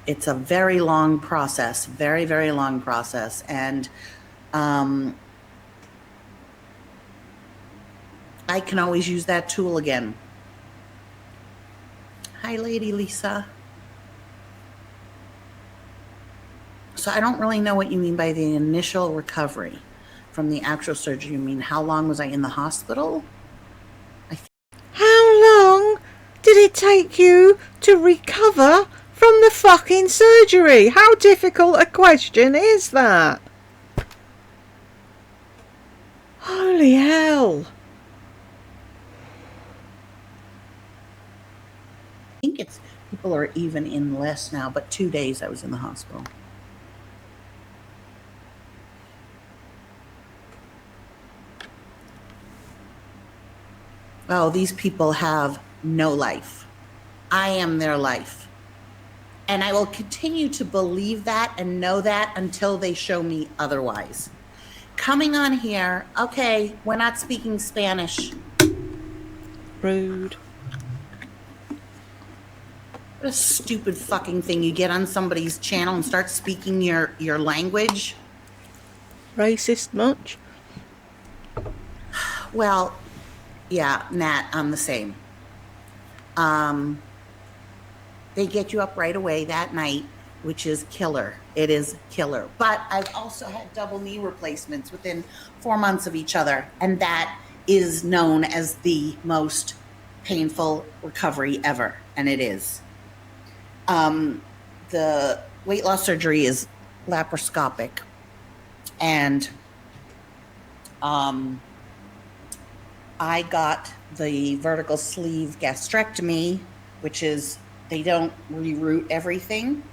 It's a very long process, very, very long process. And I can always use that tool again. Hi, Lady Lisa. So I don't really know what you mean by the initial recovery from the actual surgery. You mean how long was I in the hospital? How long did it take you to recover from the fucking surgery? How difficult a question is that? Holy hell. I think it's people are even in less now, but 2 days I was in the hospital. Oh, these people have no life. I am their life. And I will continue to believe that and know that until they show me otherwise. Coming on here, okay, we're not speaking Spanish. Rude. What a stupid fucking thing. You get on somebody's channel and start speaking your language. Racist much? Well, yeah, Nat, I'm the same. They get you up right away that night, which is killer. It is killer. But I've also had double knee replacements within 4 months of each other, and that is known as the most painful recovery ever, and it is. The weight loss surgery is laparoscopic, and I got the vertical sleeve gastrectomy, which is they don't reroute everything.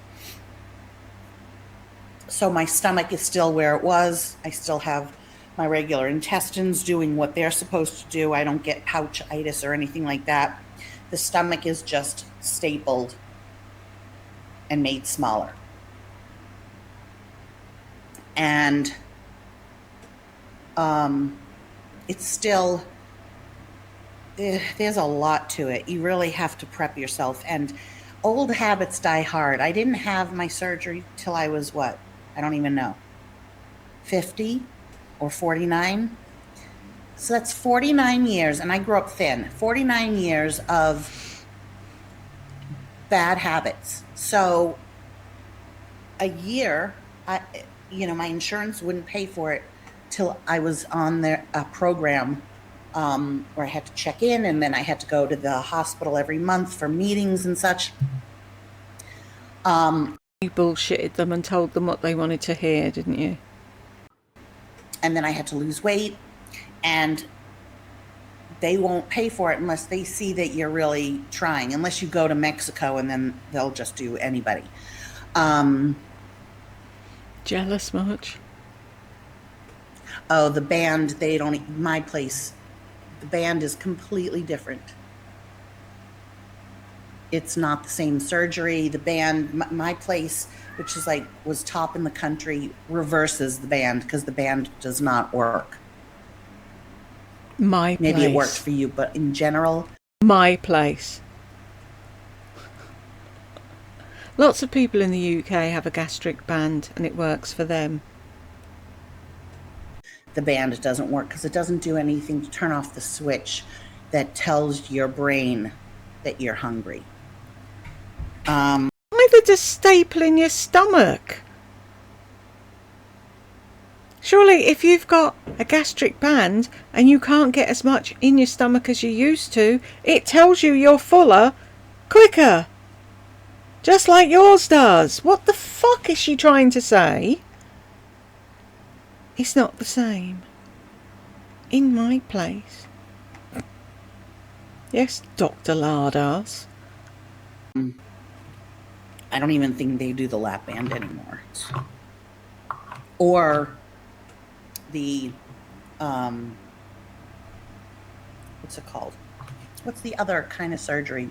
So my stomach is still where it was. I still have my regular intestines doing what they're supposed to do. I don't get pouchitis or anything like that. The stomach is just stapled and made smaller. And it's still, there's a lot to it. You really have to prep yourself, and old habits die hard. I didn't have my surgery till I was what? I don't even know. 50 or 49. So that's 49 years, and I grew up thin. 49 years of bad habits. So a year, my insurance wouldn't pay for it till I was on their program where I had to check in, and then I had to go to the hospital every month for meetings and such. You bullshitted them and told them what they wanted to hear, didn't you? And then I had to lose weight, and they won't pay for it unless they see that you're really trying, unless you go to Mexico, and then they'll just do anybody. Jealous much? Oh, the band, they don't, my place, the band is completely different. It's not the same surgery. The band, my place, which is was top in the country, reverses the band because the band does not work. Maybe it worked for you, but in general. My place. Lots of people in the UK have a gastric band and it works for them. The band doesn't work because it doesn't do anything to turn off the switch that tells your brain that you're hungry. Neither does stapling your stomach. Surely if you've got a gastric band and you can't get as much in your stomach as you used to, it tells you you're fuller quicker. Just like yours does. What the fuck is she trying to say? It's not the same. In my place. Yes, Dr. Lardass. I don't even think they do the lap band anymore. Or the, what's it called? What's the other kind of surgery?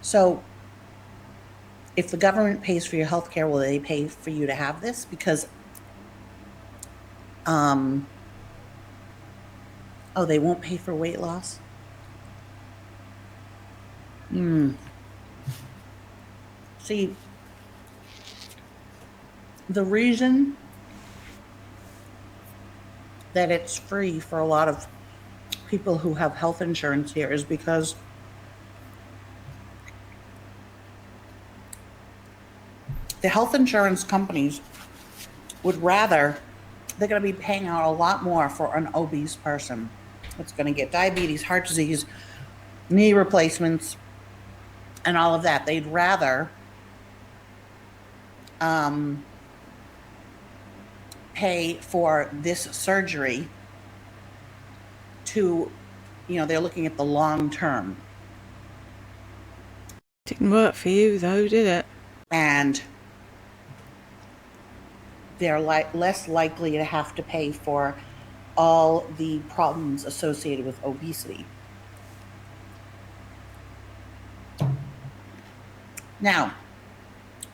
So if the government pays for your health care, will they pay for you to have this? Because, oh, they won't pay for weight loss? See, the reason that it's free for a lot of people who have health insurance here is because the health insurance companies would rather, they're going to be paying out a lot more for an obese person that's going to get diabetes, heart disease, knee replacements, and all of that. They'd rather pay for this surgery to, they're looking at the long term. Didn't work for you though, did it? And they're less likely to have to pay for all the problems associated with obesity. Now,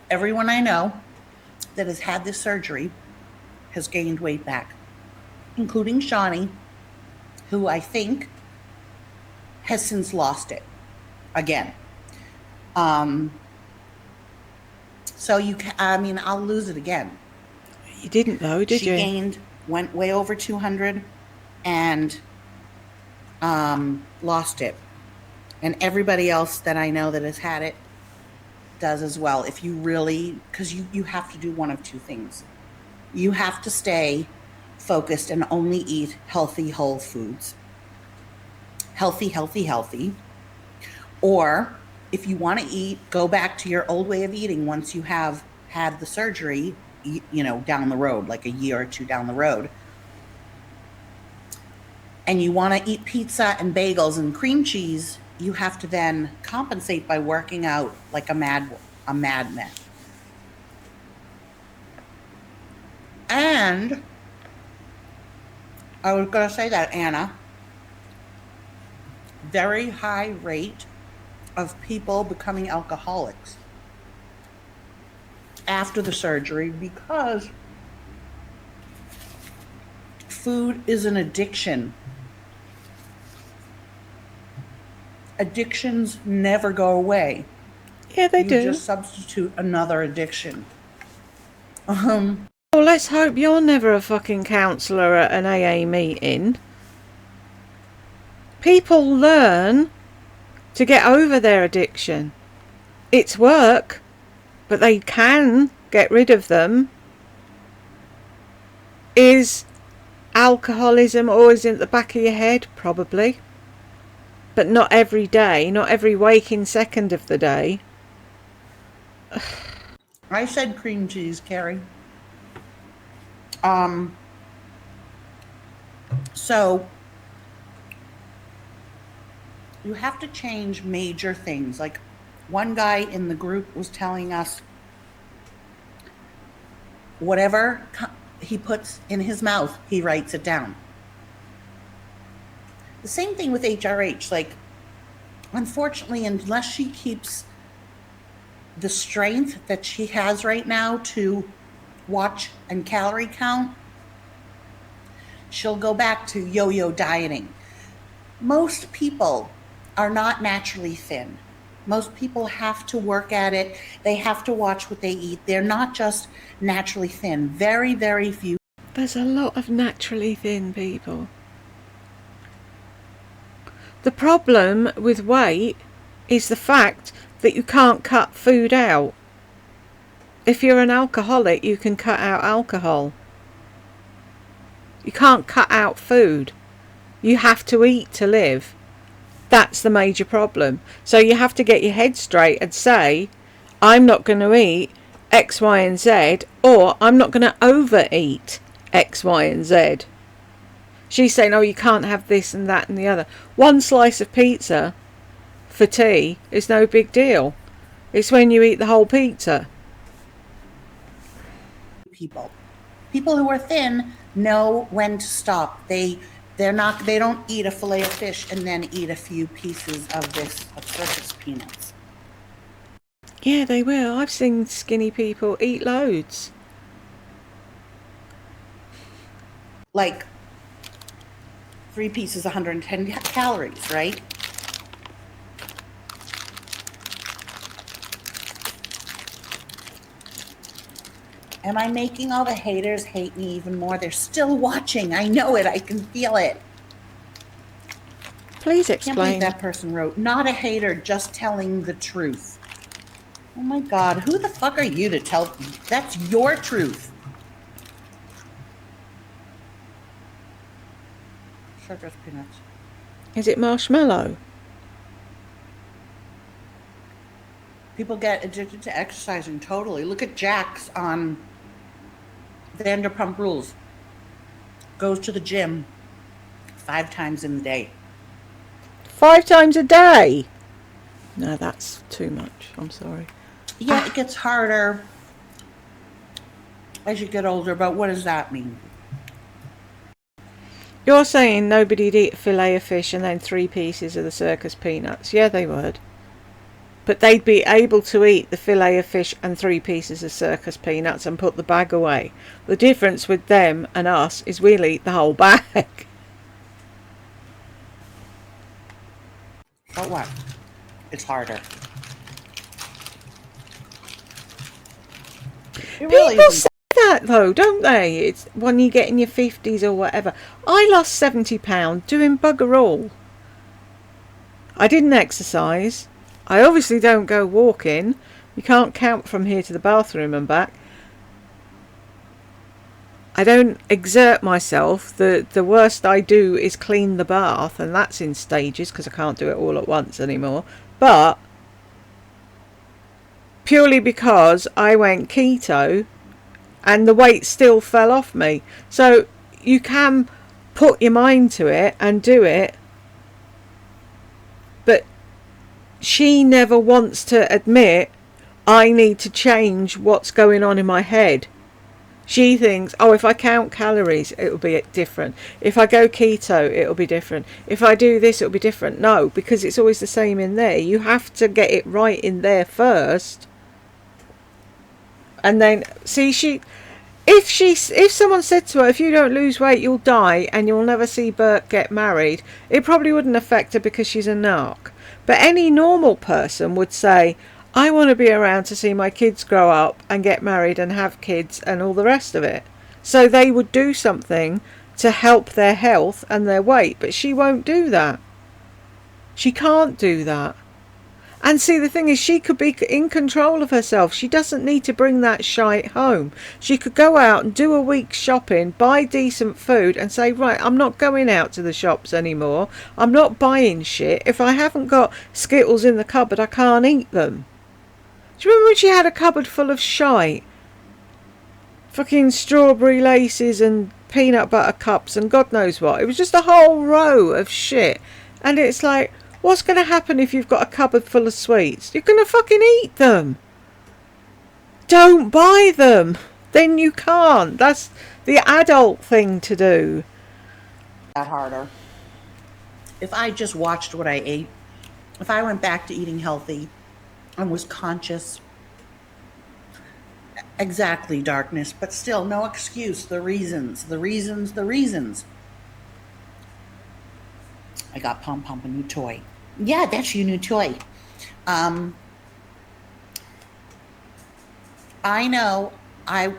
everyone I know that has had this surgery has gained weight back, including Shawnee, who I think has since lost it again. So I'll lose it again. You didn't though, did you? She went way over 200 and lost it. And everybody else that I know that has had it does as well. If you really, because you have to do one of two things. You have to stay focused and only eat healthy, whole foods. Healthy, healthy, healthy. Or if you want to eat, go back to your old way of eating once you have had the surgery, down the road, like a year or two down the road. And you want to eat pizza and bagels and cream cheese, you have to then compensate by working out like a madman. And I was going to say that, Anna, very high rate of people becoming alcoholics after the surgery because food is an addiction. Addictions never go away. Yeah, they do. You just substitute another addiction. Well, let's hope you're never a fucking counsellor at an AA meeting. People learn to get over their addiction. It's work, but they can get rid of them. Is alcoholism always in the back of your head? Probably. But not every day, not every waking second of the day. I said cream cheese, Carrie. So you have to change major things. Like one guy in the group was telling us whatever he puts in his mouth, he writes it down. The same thing with HRH. Like, unfortunately, unless she keeps the strength that she has right now to watch and calorie count, she'll go back to yo-yo dieting. Most people are not naturally thin. Most people have to work at it. They have to watch what they eat. They're not just naturally thin. Very, very few. There's a lot of naturally thin people. The problem with weight is the fact that you can't cut food out. If you're an alcoholic, you can cut out alcohol. You can't cut out food. You have to eat to live. That's the major problem. So you have to get your head straight and say, I'm not going to eat X, Y, and Z, or I'm not going to overeat X, Y, and Z. She's saying, oh, you can't have this and that and the other. One slice of pizza for tea is no big deal. It's when you eat the whole pizza. People who are thin know when to stop. They don't eat a filet of fish and then eat a few pieces of circus peanuts. Yeah, they will. I've seen skinny people eat loads. Like 3 pieces, 110 calories, right? Am I making all the haters hate me even more? They're still watching. I know it. I can feel it. Please I can't believe explain. that person wrote, not a hater, just telling the truth. Oh my God, who the fuck are you to tell? That's your truth. Circus peanuts. Is it marshmallow? People get addicted to exercising, totally. Look at Jax on Vanderpump Rules. Goes to the gym 5 times in the day. 5 times a day? No, that's too much. I'm sorry. Yeah, it gets harder as you get older, but what does that mean? You're saying nobody'd eat a filet of fish and then 3 pieces of the circus peanuts. Yeah, they would. But they'd be able to eat the filet of fish and 3 pieces of circus peanuts and put the bag away. The difference with them and us is we'll eat the whole bag. So what? It's harder. It really People isn't. say that though, don't they? It's when you get in your 50s or whatever. I lost 70 pounds doing bugger all. I didn't exercise. I obviously don't go walking. You can't count from here to the bathroom and back. I don't exert myself. The worst I do is clean the bath, and that's in stages because I can't do it all at once anymore. But purely because I went keto and the weight still fell off me. So you can put your mind to it and do it, but she never wants to admit I need to change what's going on in my head. She thinks, oh, if I count calories, it'll be different. If I go keto, it'll be different. If I do this, it'll be different. No, because it's always the same in there. You have to get it right in there first. And then, see, if someone said to her, if you don't lose weight, you'll die and you'll never see Bert get married, it probably wouldn't affect her because she's a narc. But any normal person would say, I want to be around to see my kids grow up and get married and have kids and all the rest of it. So they would do something to help their health and their weight, but she won't do that. She can't do that. And see, the thing is, she could be in control of herself. She doesn't need to bring that shite home. She could go out and do a week's shopping, buy decent food and say, right, I'm not going out to the shops anymore. I'm not buying shit. If I haven't got Skittles in the cupboard, I can't eat them. Do you remember when she had a cupboard full of shite? Fucking strawberry laces and peanut butter cups and God knows what. It was just a whole row of shit. And it's like, what's going to happen if you've got a cupboard full of sweets? You're going to fucking eat them. Don't buy them. Then you can't. That's the adult thing to do. That harder. If I just watched what I ate, if I went back to eating healthy and was conscious, exactly, darkness, but still no excuse. The reasons. I got Pom Pom a new toy. Yeah, that's your new toy. I know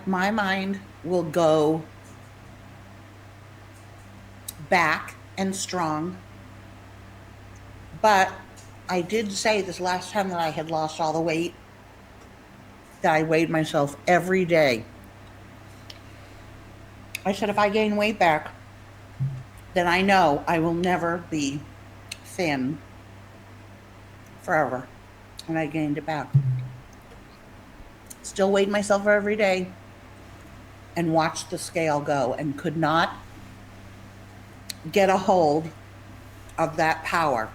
my mind will go back and strong, but I did say this last time that I had lost all the weight that I weighed myself every day. I said if I gain weight back, then I know I will never be thin forever. And I gained it back. Still weighed myself every day and watched the scale go and could not get a hold of that power.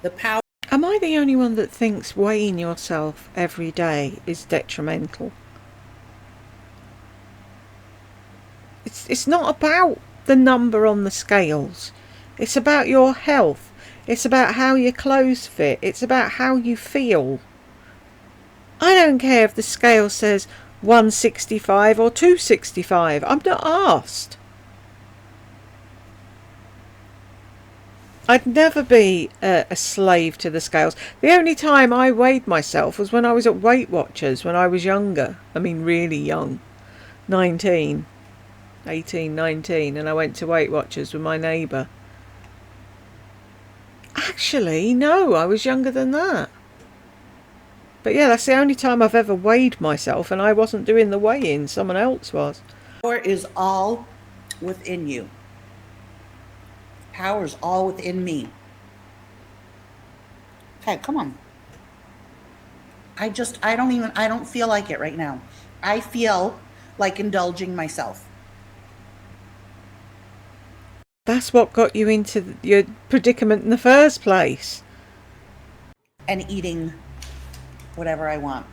The power. Am I the only one that thinks weighing yourself every day is detrimental? It's not about the number on the scales. It's about your health. It's about how your clothes fit. It's about how you feel. I don't care if the scale says 165 or 265. I'm not asked. I'd never be a slave to the scales. The only time I weighed myself was when I was at Weight Watchers when I was younger. I mean, really young. 19, 18, 19, and I went to Weight Watchers with my neighbour. Actually, no, I was younger than that. But yeah, that's the only time I've ever weighed myself, and I wasn't doing the weigh-in, someone else was. Power is all within you. Power is all within me. Okay, come on. I don't feel like it right now. I feel like indulging myself. That's what got you into your predicament in the first place. And eating whatever I want,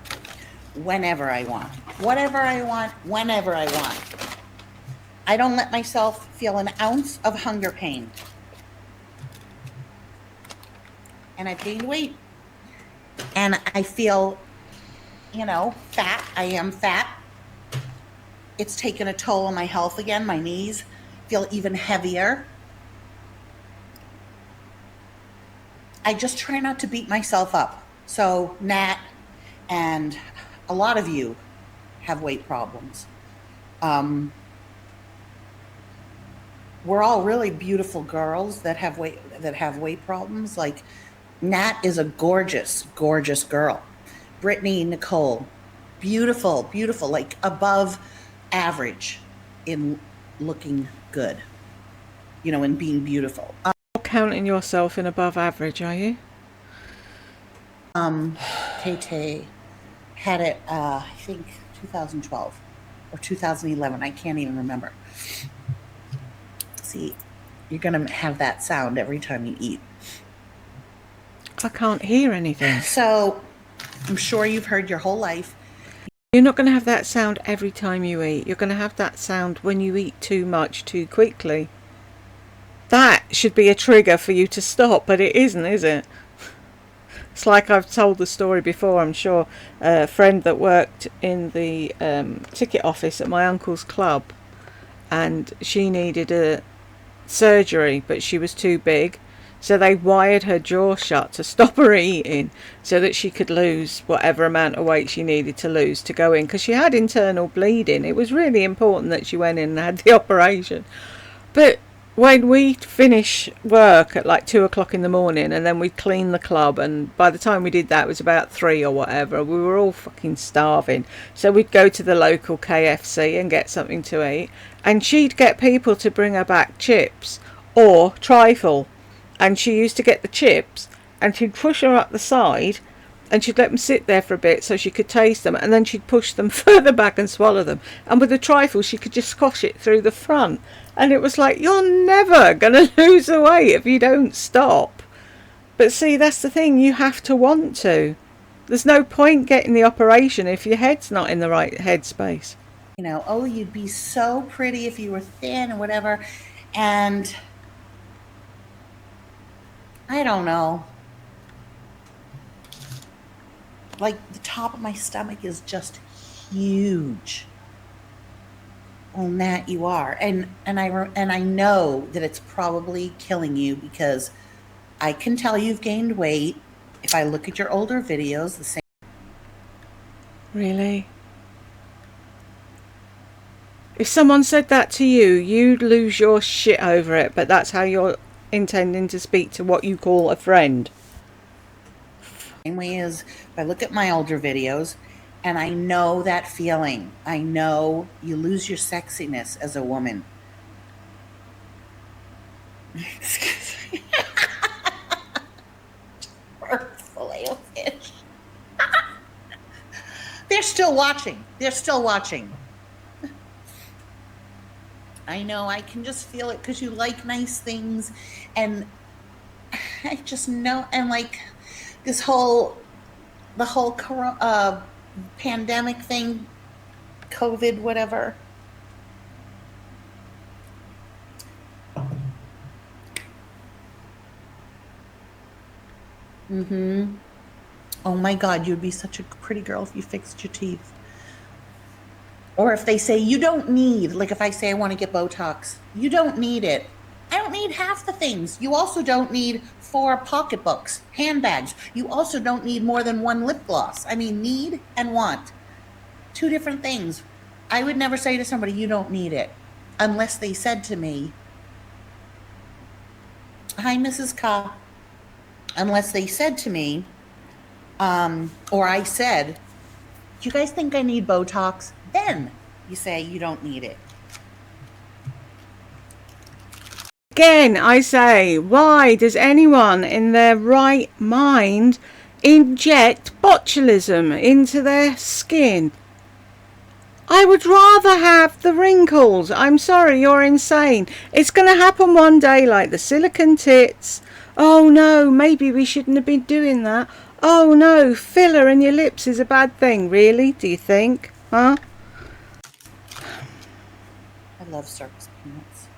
whenever I want, whatever I want, whenever I want. I don't let myself feel an ounce of hunger pain. And I've gained weight. And I feel, fat. I am fat. It's taken a toll on my health again. My knees feel even heavier. I just try not to beat myself up. So Nat and a lot of you have weight problems. We're all really beautiful girls that have weight problems. Like Nat is a gorgeous, gorgeous girl. Brittany, Nicole, beautiful, beautiful, like above average in looking good, in being beautiful. Counting yourself in above average, are you? Tay had it, I think 2012 or 2011. I can't even remember. See, you're going to have that sound every time you eat. I can't hear anything. So I'm sure you've heard your whole life. You're not going to have that sound every time you eat. You're going to have that sound when you eat too much too quickly. That should be a trigger for you to stop, but it isn't, is it? It's like I've told the story before, I'm sure. A friend that worked in the ticket office at my uncle's club, and she needed a surgery, but she was too big. So they wired her jaw shut to stop her eating so that she could lose whatever amount of weight she needed to lose to go in, because she had internal bleeding. It was really important that she went in and had the operation. But when we'd finish work at like 2 o'clock in the morning, and then we'd clean the club, and by the time we did that it was about 3 or whatever, we were all fucking starving. So we'd go to the local KFC and get something to eat, and she'd get people to bring her back chips or trifle. And she used to get the chips, and she'd push them up the side, and she'd let them sit there for a bit so she could taste them, and then she'd push them further back and swallow them. And with the trifle, she could just squash it through the front. And it was like, you're never going to lose the weight if you don't stop. But see, that's the thing, you have to want to. There's no point getting the operation if your head's not in the right headspace. Oh, you'd be so pretty if you were thin or whatever. And I don't know. Like the top of my stomach is just huge. Well, Nat, you are, and I know that it's probably killing you, because I can tell you've gained weight. If I look at your older videos, the same. Really? If someone said that to you, you'd lose your shit over it, but that's how you're intending to speak to what you call a friend. Same way as if I look at my older videos, and I know that feeling. I know you lose your sexiness as a woman. Excuse me. Filet O Fish. They're still watching. They're still watching. I know, I can just feel it because you like nice things, and I just know, and like the whole pandemic thing, COVID, whatever. Oh my God, you'd be such a pretty girl if you fixed your teeth. Or if they say you don't need, like if I say I want to get Botox, you don't need it. I don't need half the things. You also don't need 4 pocketbooks, handbags. You also don't need more than 1 lip gloss. I mean, need and want. 2 different things. I would never say to somebody, you don't need it, unless they said to me, hi, Mrs. Ka. Unless they said to me, or I said, do you guys think I need Botox? Then you say you don't need it. Again, I say, why does anyone in their right mind inject botulism into their skin? I would rather have the wrinkles. I'm sorry, you're insane. It's going to happen one day like the silicone tits. Oh no, maybe we shouldn't have been doing that. Oh no, filler in your lips is a bad thing. Really? Do you think? Huh? I love circus peanuts.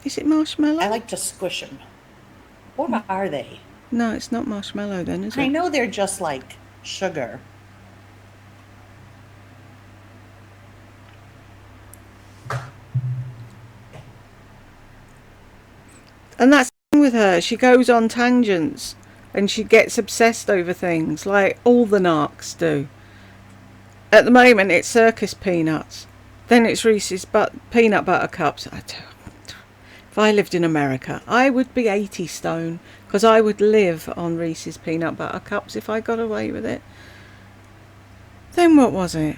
Is it marshmallow? I like to squish them. What are they? No, it's not marshmallow then, is it? I know they're just like sugar. And that's the thing with her. She goes on tangents and she gets obsessed over things like all the narcs do. At the moment, it's circus peanuts. Then it's Reese's peanut butter cups. If I lived in America, I would be 80 stone because I would live on Reese's peanut butter cups if I got away with it. Then what was it?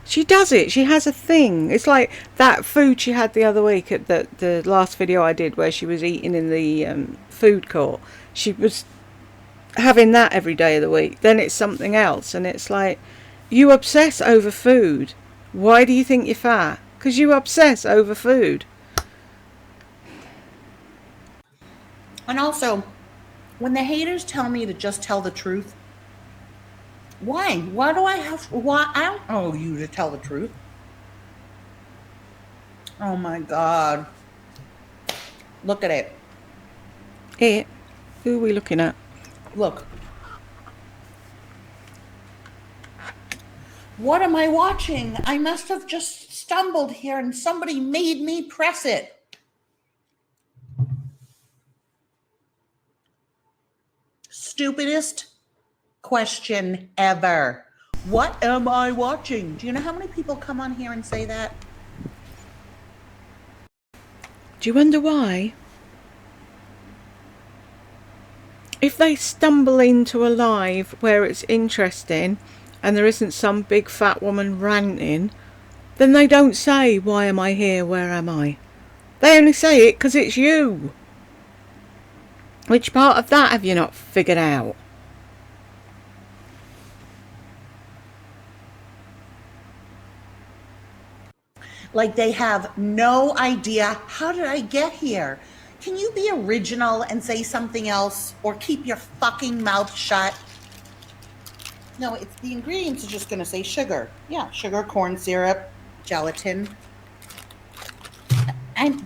She does it. She has a thing. It's like that food she had the other week at the last video I did where she was eating in the food court. She was having that every day of the week. Then it's something else. And it's like, you obsess over food. Why do you think you're fat? Because you obsess over food. And also, when the haters tell me to just tell the truth, why? Why do I have? Why? I don't owe you to tell the truth. Oh my God! Look at it. It? Who are we looking at? Look. What am I watching? I must have just stumbled here and somebody made me press it. Stupidest question ever. What am I watching? Do you know how many people come on here and say that? Do you wonder why? If they stumble into a live where it's interesting and there isn't some big fat woman ranting, then they don't say, why am I here, where am I? They only say it because it's you. Which part of that have you not figured out? Like they have no idea, how did I get here? Can you be original and say something else or keep your fucking mouth shut? No, it's the ingredients are just going to say sugar. Yeah, sugar, corn syrup, gelatin.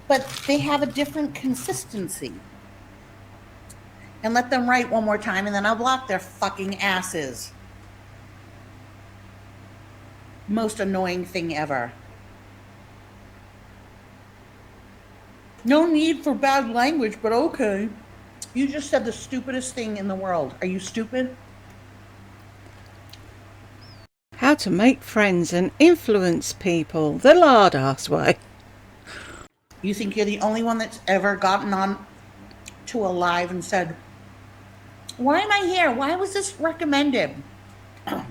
But they have a different consistency. And let them write one more time and then I'll block their fucking asses. Most annoying thing ever. No need for bad language, but okay. You just said the stupidest thing in the world. Are you stupid? How to make friends and influence people the lard-ass way. You think you're the only one that's ever gotten on to a live and said, why am I here? Why was this recommended? I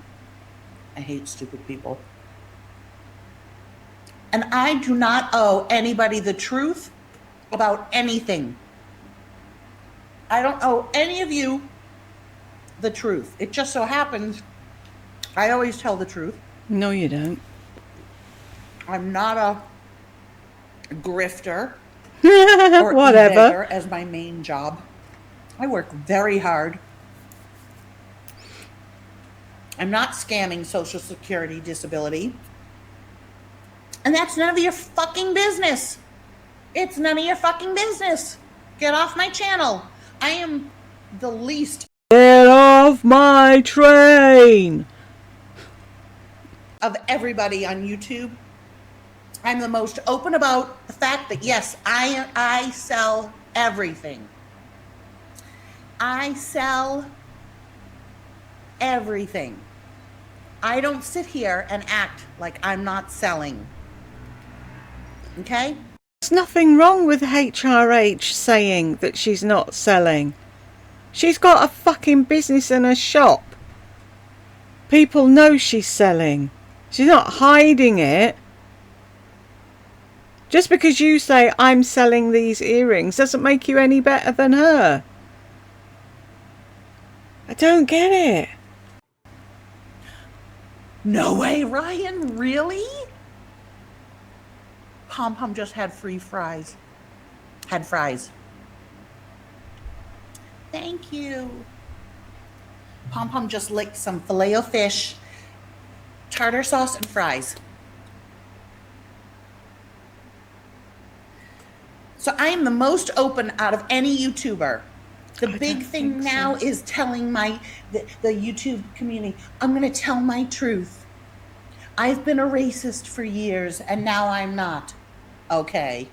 hate stupid people. And I do not owe anybody the truth about anything. I don't owe any of you the truth. It just so happens I always tell the truth. No, you don't. I'm not a grifter or whatever as my main job. I work very hard. I'm not scamming Social Security disability. And that's none of your fucking business. It's none of your fucking business. Get off my channel. I am the least. Get off my train. Of everybody on YouTube. I'm the most open about the fact that, yes, I sell everything. I sell everything. I don't sit here and act like I'm not selling. Okay? There's nothing wrong with HRH saying that she's not selling. She's got a fucking business and a shop. People know she's selling. She's not hiding it. Just because you say, I'm selling these earrings, doesn't make you any better than her. I don't get it. No way, Ryan, really? Pom Pom just had free fries. Had fries. Thank you. Pom Pom just licked some Filet O Fish, tartar sauce, and fries. So I am the most open out of any YouTuber. The big thing now is telling the YouTube community, I'm going to tell my truth. I've been a racist for years, and now I'm not. Okay.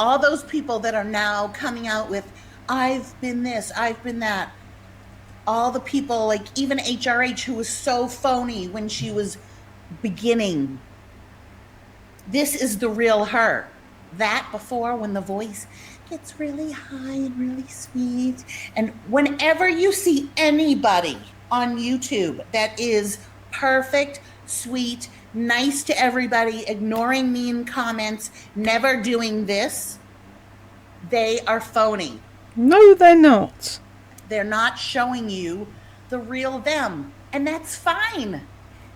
All those people that are now coming out with, I've been this, I've been that. All the people, like even HRH, who was so phony when she was beginning. This is the real her. That before, when the voice gets really high and really sweet. And whenever you see anybody on YouTube that is perfect, sweet, nice to everybody, ignoring mean comments, never doing this, they are phony. No, they're not. They're not showing you the real them. And that's fine.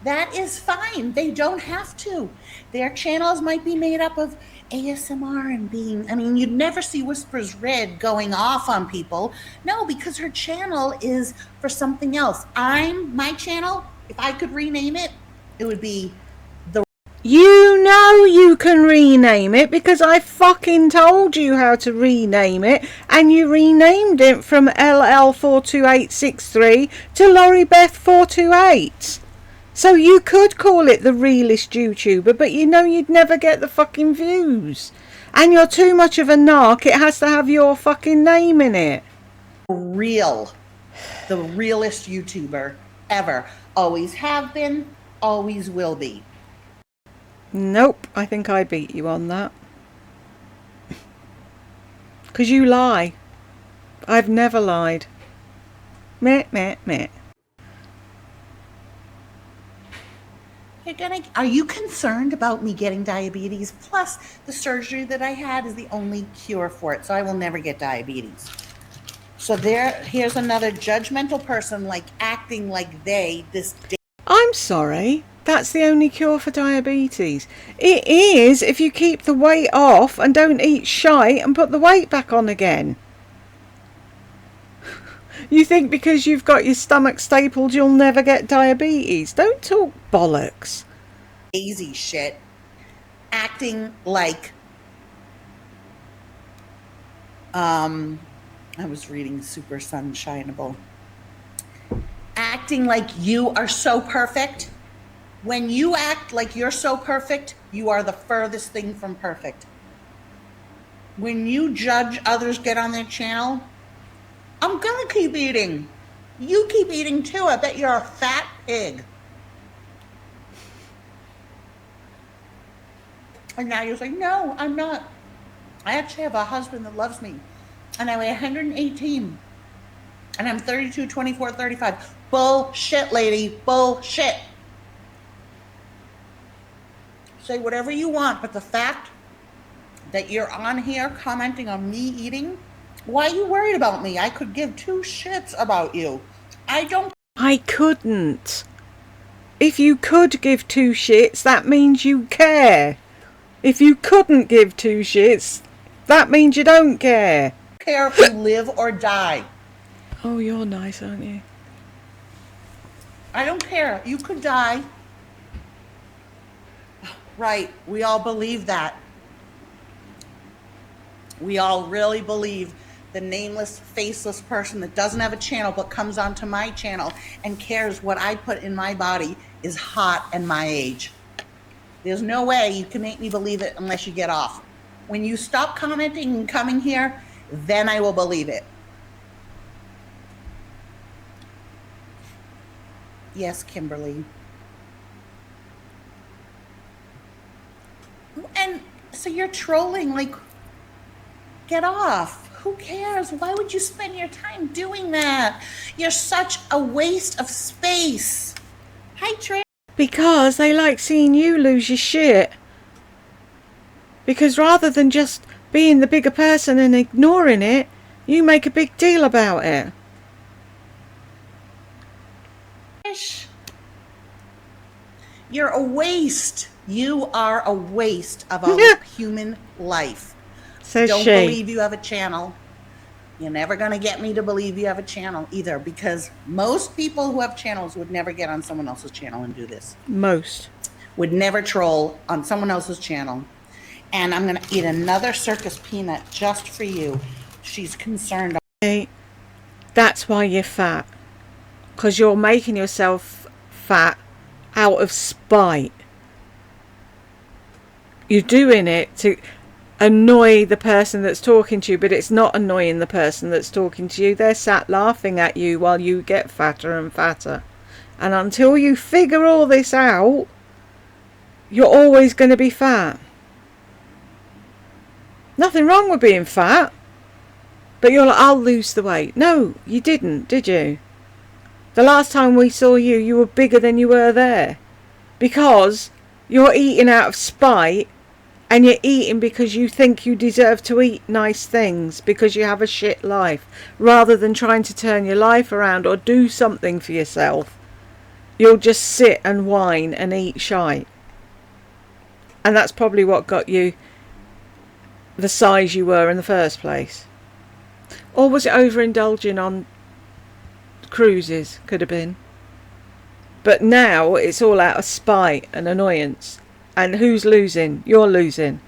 That is fine. They don't have to. Their channels might be made up of ASMR and being, I mean, you'd never see Whispers Red going off on people. No, because her channel is for something else. My channel, if I could rename it, it would be You know you can rename it because I fucking told you how to rename it, and you renamed it from LL42863 to Loribeth428. So you could call it the realest YouTuber, but you know you'd never get the fucking views. And you're too much of a narc, it has to have your fucking name in it. the realest YouTuber ever. Always have been, always will be. Nope, I think I beat you on that. Because you lie. I've never lied. Meh, meh, meh. Are you concerned about me getting diabetes? Plus, the surgery that I had is the only cure for it, so I will never get diabetes. So here's another judgmental person, like acting like this. I'm sorry. That's the only cure for diabetes. It is if you keep the weight off and don't eat shite and put the weight back on again. You think because you've got your stomach stapled you'll never get diabetes? Don't talk bollocks. Easy shit. Acting like I was reading Super Sunshineable. Acting like you are so perfect. When you act like you're so perfect, you are the furthest thing from perfect. When you judge others get on their channel, I'm gonna keep eating. You keep eating too. I bet you're a fat pig. And now you're saying, no, I'm not. I actually have a husband that loves me. And I weigh 118. And I'm 32, 24, 35. Bullshit, lady. Bullshit. Say whatever you want, but the fact that you're on here commenting on me eating, why are you worried about me? I could give two shits about you. I couldn't. If you could give two shits, that means you care. If you couldn't give two shits, that means you don't care. I don't care if you live or die. Oh, you're nice, aren't you? I don't care. You could die. Right. We all believe that. We all really believe the nameless, faceless person that doesn't have a channel but comes onto my channel and cares what I put in my body is hot and my age. There's no way you can make me believe it unless you get off. When you stop commenting and coming here, then I will believe it. Yes, Kimberly. And so you're trolling, like, get off. Who cares? Why would you spend your time doing that? You're such a waste of space. Hi, Trey. Because they like seeing you lose your shit. Because rather than just being the bigger person and ignoring it, you make a big deal about it. You're a waste. You are a waste of a human life. Says Don't she. believe you have a channel. You're never going to get me to believe you have a channel either, because most people who have channels would never get on someone else's channel and do this. Most. Would never troll on someone else's channel. And I'm going to eat another circus peanut just for you. She's concerned. That's why you're fat. Because you're making yourself fat out of spite. You're doing it to annoy the person that's talking to you, but it's not annoying the person that's talking to you. They're sat laughing at you while you get fatter and fatter. And until you figure all this out, you're always going to be fat. Nothing wrong with being fat. But you're like, I'll lose the weight. No, you didn't, did you? The last time we saw you, you were bigger than you were there. Because you're eating out of spite. And you're eating because you think you deserve to eat nice things because you have a shit life. Rather than trying to turn your life around or do something for yourself. You'll just sit and whine and eat shite. And that's probably what got you the size you were in the first place. Or was it overindulging on cruises? Could have been. But now it's all out of spite and annoyance. And who's losing? You're losing.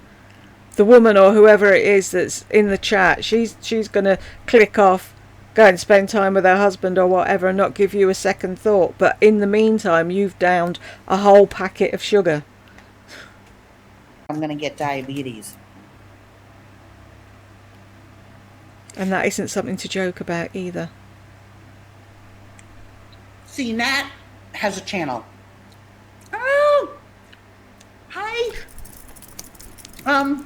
The woman or whoever it is that's in the chat, she's going to click off, go and spend time with her husband or whatever and not give you a second thought. But in the meantime, you've downed a whole packet of sugar. I'm going to get diabetes. And that isn't something to joke about either. See, Nat has a channel. Oh! Hi. I'm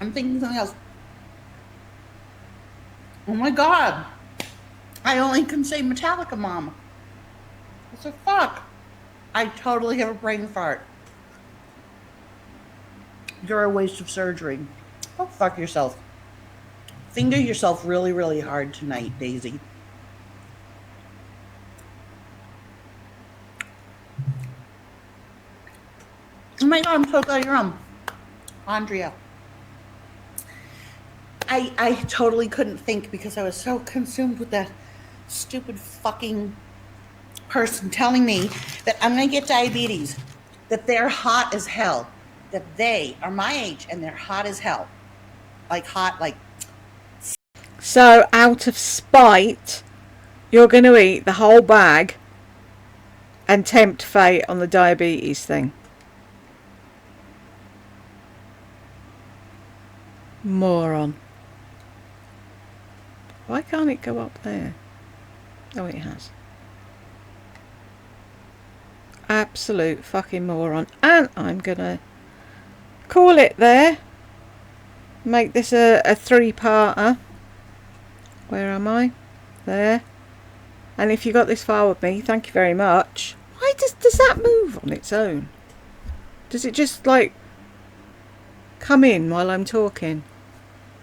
thinking something else. Oh my God. I only can say Metallica, Mom. I said, fuck. I totally have a brain fart. You're a waste of surgery. Go fuck yourself. Finger yourself really, really hard tonight, Daisy. Oh my God, I'm so glad you're on. Andrea. I totally couldn't think because I was so consumed with that stupid fucking person telling me that I'm going to get diabetes, that they're hot as hell, that they are my age and they're hot as hell. Like hot, like... So, out of spite, you're going to eat the whole bag and tempt fate on the diabetes thing. Moron. Why can't it go up there? Oh, it has. Absolute fucking moron. And I'm going to call it there. Make this a three-parter. Where am I? There. And if you got this far with me, thank you very much. Why does that move on its own? Does it just like come in while I'm talking?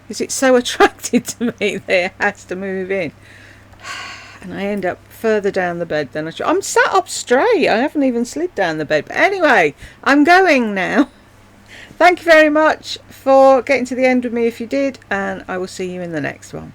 Is it so attracted to me that it has to move in? And I end up further down the bed than I should. I'm sat up straight. I haven't even slid down the bed. But anyway, I'm going now. Thank you very much for getting to the end with me if you did. And I will see you in the next one.